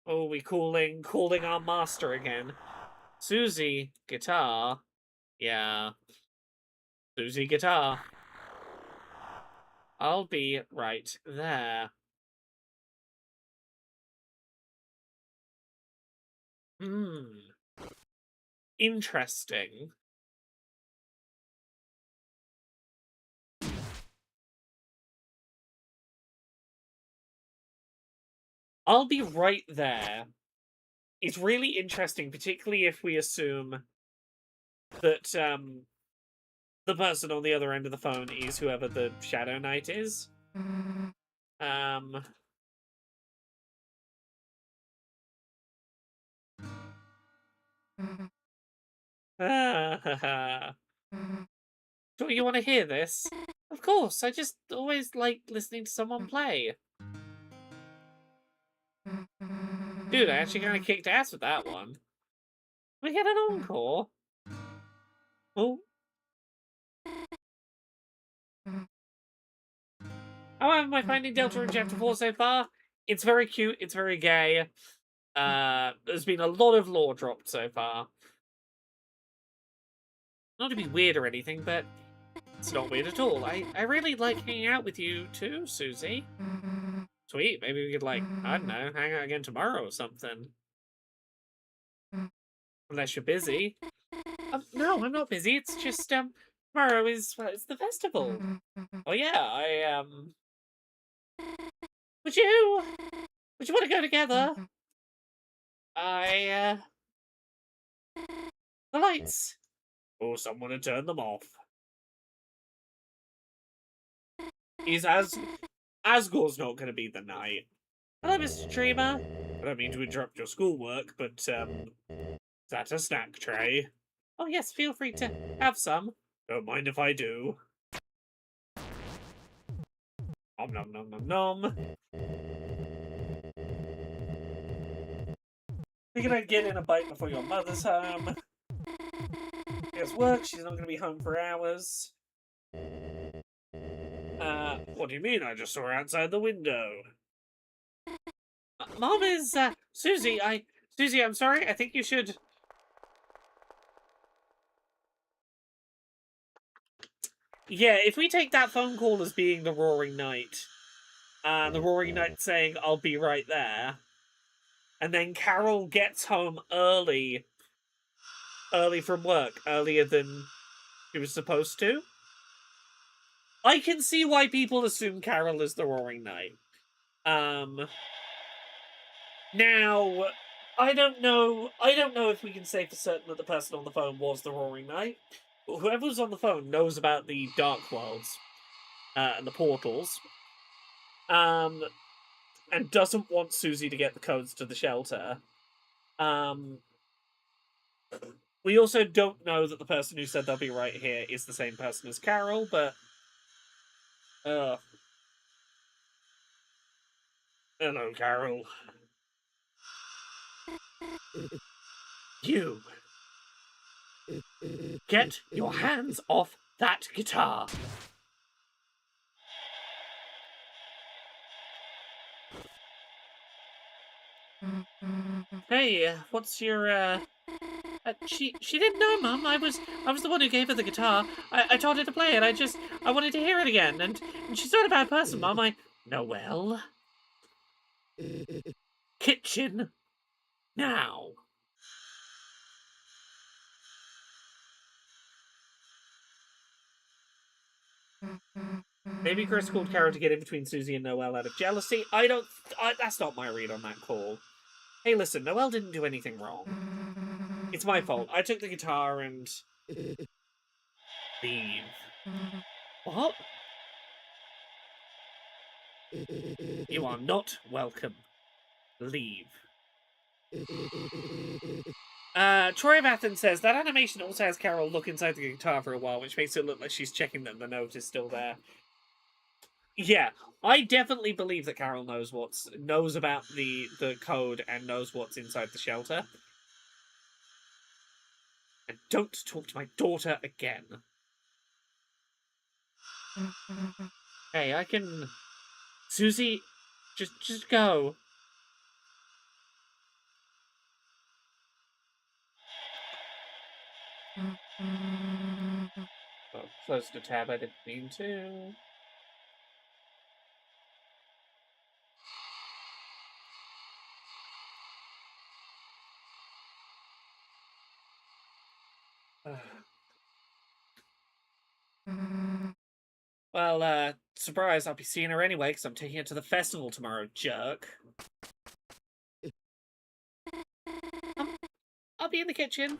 Oh, we calling our master again. Susie, guitar. Yeah. Susie, guitar. I'll be right there. Hmm. Interesting. I'll be right there. It's really interesting, particularly if we assume that the person on the other end of the phone is whoever the Shadow Knight is. Um Do you want to hear this? Of course, I just always like listening to someone play. Dude, I actually kind of kicked ass with that one. We had an encore. Oh. How am I finding Deltarune Chapter 4 so far? It's very cute, it's very gay. There's been a lot of lore dropped so far. Not to be weird or anything, but it's not weird at all. I really like hanging out with you too, Susie. Sweet, maybe we could like, I don't know, hang out again tomorrow or something. Unless you're busy. No, I'm not busy. It's just tomorrow is it's the festival. Oh yeah, would you want to go together? I the lights. Oh, someone to turn them off. Is Asgore's not going to be the night. Hello, Mr. Dreamer. I don't mean to interrupt your schoolwork, but is that a snack tray? Oh yes, feel free to have some. Don't mind if I do. Nom nom nom nom nom. You're gonna get in a bite before your mother's home. There's work, she's not gonna be home for hours. What do you mean? I just saw her outside the window. Mom is, Susie, Susie, I'm sorry, I think you should... Yeah, if we take that phone call as being the Roaring Knight, the Roaring Knight saying, I'll be right there, and then Carol gets home early from work, earlier than she was supposed to, I can see why people assume Carol is the Roaring Knight. Now, I don't know if we can say for certain that the person on the phone was the Roaring Knight, but whoever was on the phone knows about the Dark Worlds, and the portals, and doesn't want Susie to get the codes to the shelter. We also don't know that the person who said they'll be right here is the same person as Carol, but... Hello, Carol. You! Get your hands off that guitar! Hey, what's your, she didn't know, Mum. I was the one who gave her the guitar. I taught her to play it. I wanted to hear it again. And she's not a bad person, Mum. Noelle. Kitchen. Now. Maybe Chris called Carol to get in between Susie and Noelle out of jealousy. That's not my read on that call. Hey, listen, Noelle didn't do anything wrong. It's my fault. I took the guitar and... Leave. What? You are not welcome. Leave. Troy of Athens says, that animation also has Carol look inside the guitar for a while, which makes it look like she's checking that the note is still there. Yeah, I definitely believe that Carol knows about the code and knows what's inside the shelter. And don't talk to my daughter again. Hey, I can... Susie, just go. Oh, close the tab, I didn't mean to. Well, surprise, I'll be seeing her anyway, because I'm taking her to the festival tomorrow, jerk. I'll be in the kitchen.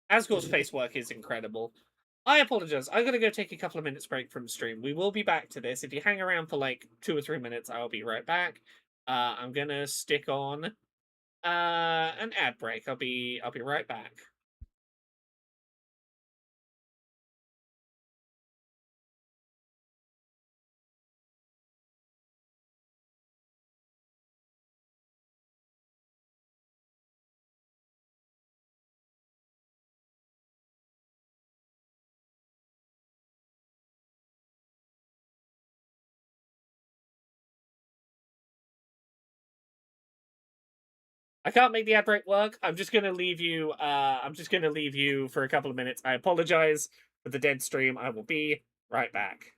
Asgore's face work is incredible. I apologize. I'm going to go take a couple of minutes break from stream. We will be back to this. If you hang around for like 2 or 3 minutes, I'll be right back. I'm going to stick on an ad break. I'll be right back. I can't make the ad break work. I'm just gonna leave you. For a couple of minutes. I apologize for the dead stream. I will be right back.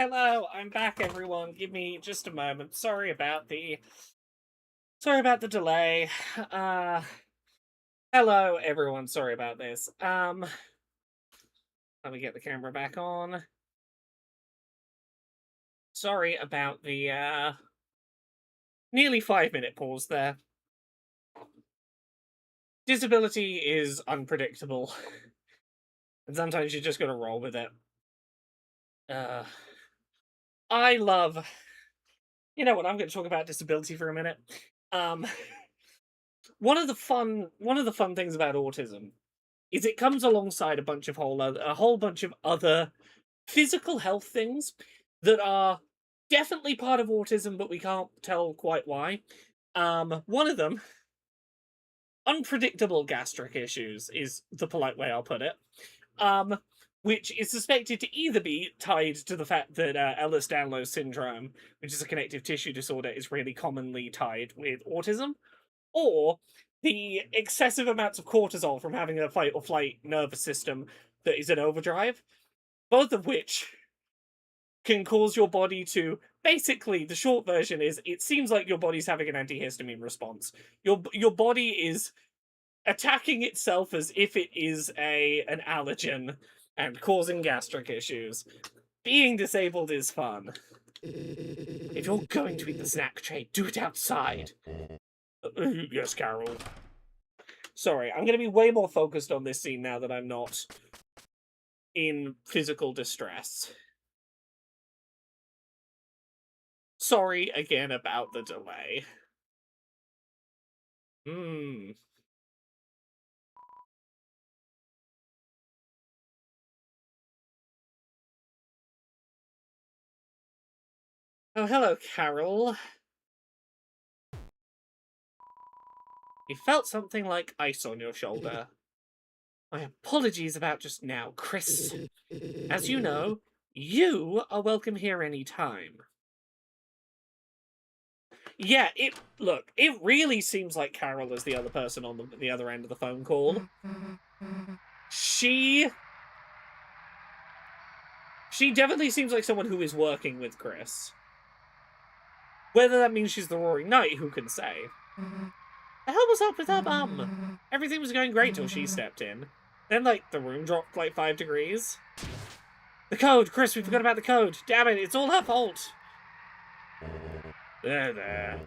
Hello, I'm back, everyone. Give me just a moment. Sorry about the delay. Uh, hello, everyone. Sorry about this. Let me get the camera back on. Sorry about the nearly 5-minute pause there. Disability is unpredictable, and sometimes you just gotta roll with it. I love. You know what? I'm going to talk about disability for a minute. Um, one of the fun things about autism is it comes alongside a whole bunch of other physical health things that are definitely part of autism, but we can't tell quite why. One of them, unpredictable gastric issues, is the polite way I'll put it. Which is suspected to either be tied to the fact that Ehlers-Danlos syndrome, which is a connective tissue disorder, is really commonly tied with autism, or the excessive amounts of cortisol from having a fight or flight nervous system that is in overdrive, both of which can cause your body to basically, the short version is it seems like your body's having an antihistamine response. Your body is attacking itself as if it is an allergen and causing gastric issues. Being disabled is fun. If you're going to eat the snack tray, do it outside. Yes, Carol. Sorry, I'm going to be way more focused on this scene now that I'm not in physical distress. Sorry again about the delay. Oh, hello, Carol. You felt something like ice on your shoulder. My apologies about just now, Chris. As you know, you are welcome here any time. Yeah, it really seems like Carol is the other person on the other end of the phone call. She definitely seems like someone who is working with Chris. Whether that means she's the Roaring Knight, who can say? The hell was up with her mum? Everything was going great till she stepped in. Then, like, the room dropped like 5 degrees. The code! Chris, we forgot about the code! Damn it, it's all her fault! There.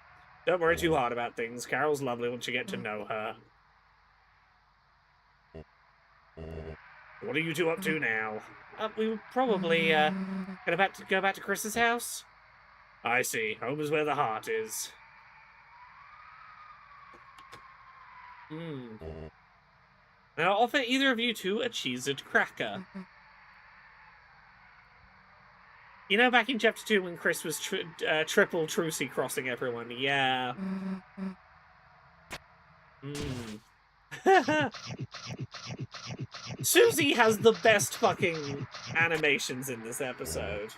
Don't worry too hard about things. Carol's lovely once you get to know her. What are you two up to now? We were probably, gonna go back to Chris's house? I see. Home is where the heart is. Now, I'll offer either of you two a cheesed cracker. You know, back in Chapter 2 when Chris was triple Trucy crossing everyone? Yeah. Susie has the best fucking animations in this episode.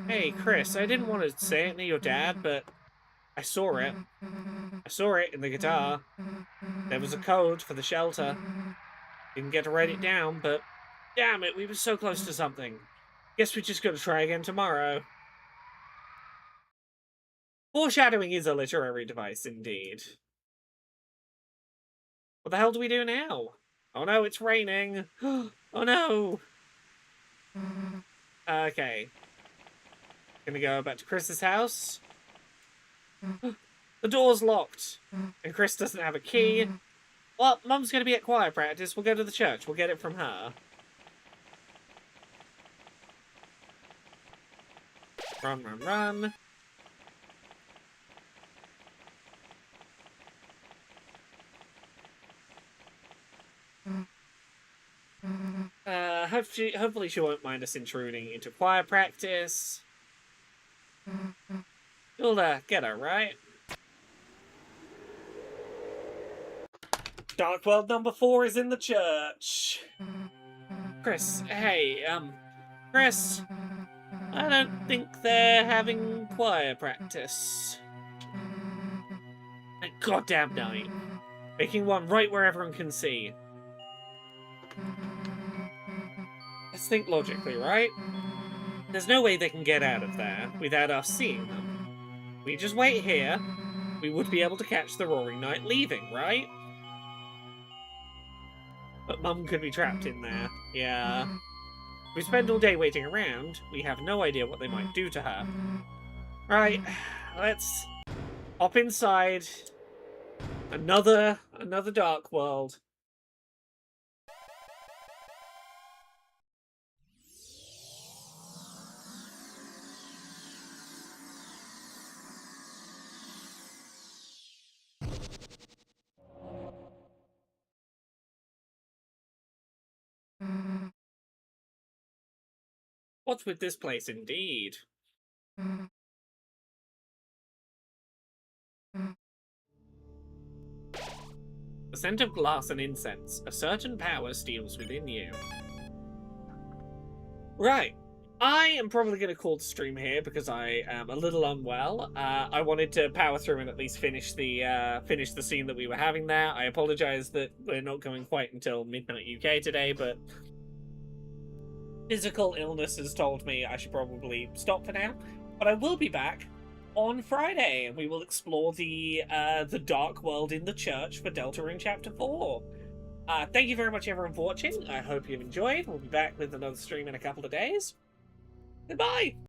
Hey, Chris, I didn't want to say it to your dad, but I saw it. I saw it in the guitar. There was a code for the shelter. Didn't get to write it down, but damn it, we were so close to something. Guess we just gotta try again tomorrow. Foreshadowing is a literary device, indeed. What the hell do we do now? Oh no, it's raining. Oh no. Okay. Gonna go back to Chris's house. The door's locked. And Chris doesn't have a key. Well, Mum's gonna be at choir practice. We'll go to the church. We'll get it from her. Run. Hopefully she won't mind us intruding into choir practice. You'll get her, right? Dark World number 4 is in the church. Chris, hey, Chris, I don't think they're having choir practice. At goddamn night. Making one right where everyone can see. Let's think logically, right? There's no way they can get out of there without us seeing them. We just wait here, we would be able to catch the Roaring Knight leaving, right? But Mum could be trapped in there. Yeah. If we spend all day waiting around, we have no idea what they might do to her. Right, let's hop inside. Another Dark World. What's with this place, indeed? The scent of glass and incense. A certain power steals within you. Right. I am probably going to call the stream here because I am a little unwell. I wanted to power through and at least finish the scene that we were having there. I apologize that we're not going quite until midnight UK today, but physical illness has told me I should probably stop for now. But I will be back on Friday, and we will explore the Dark World in the church for Deltarune Chapter 4. Thank you very much, everyone, for watching. I hope you've enjoyed. We'll be back with another stream in a couple of days. Goodbye!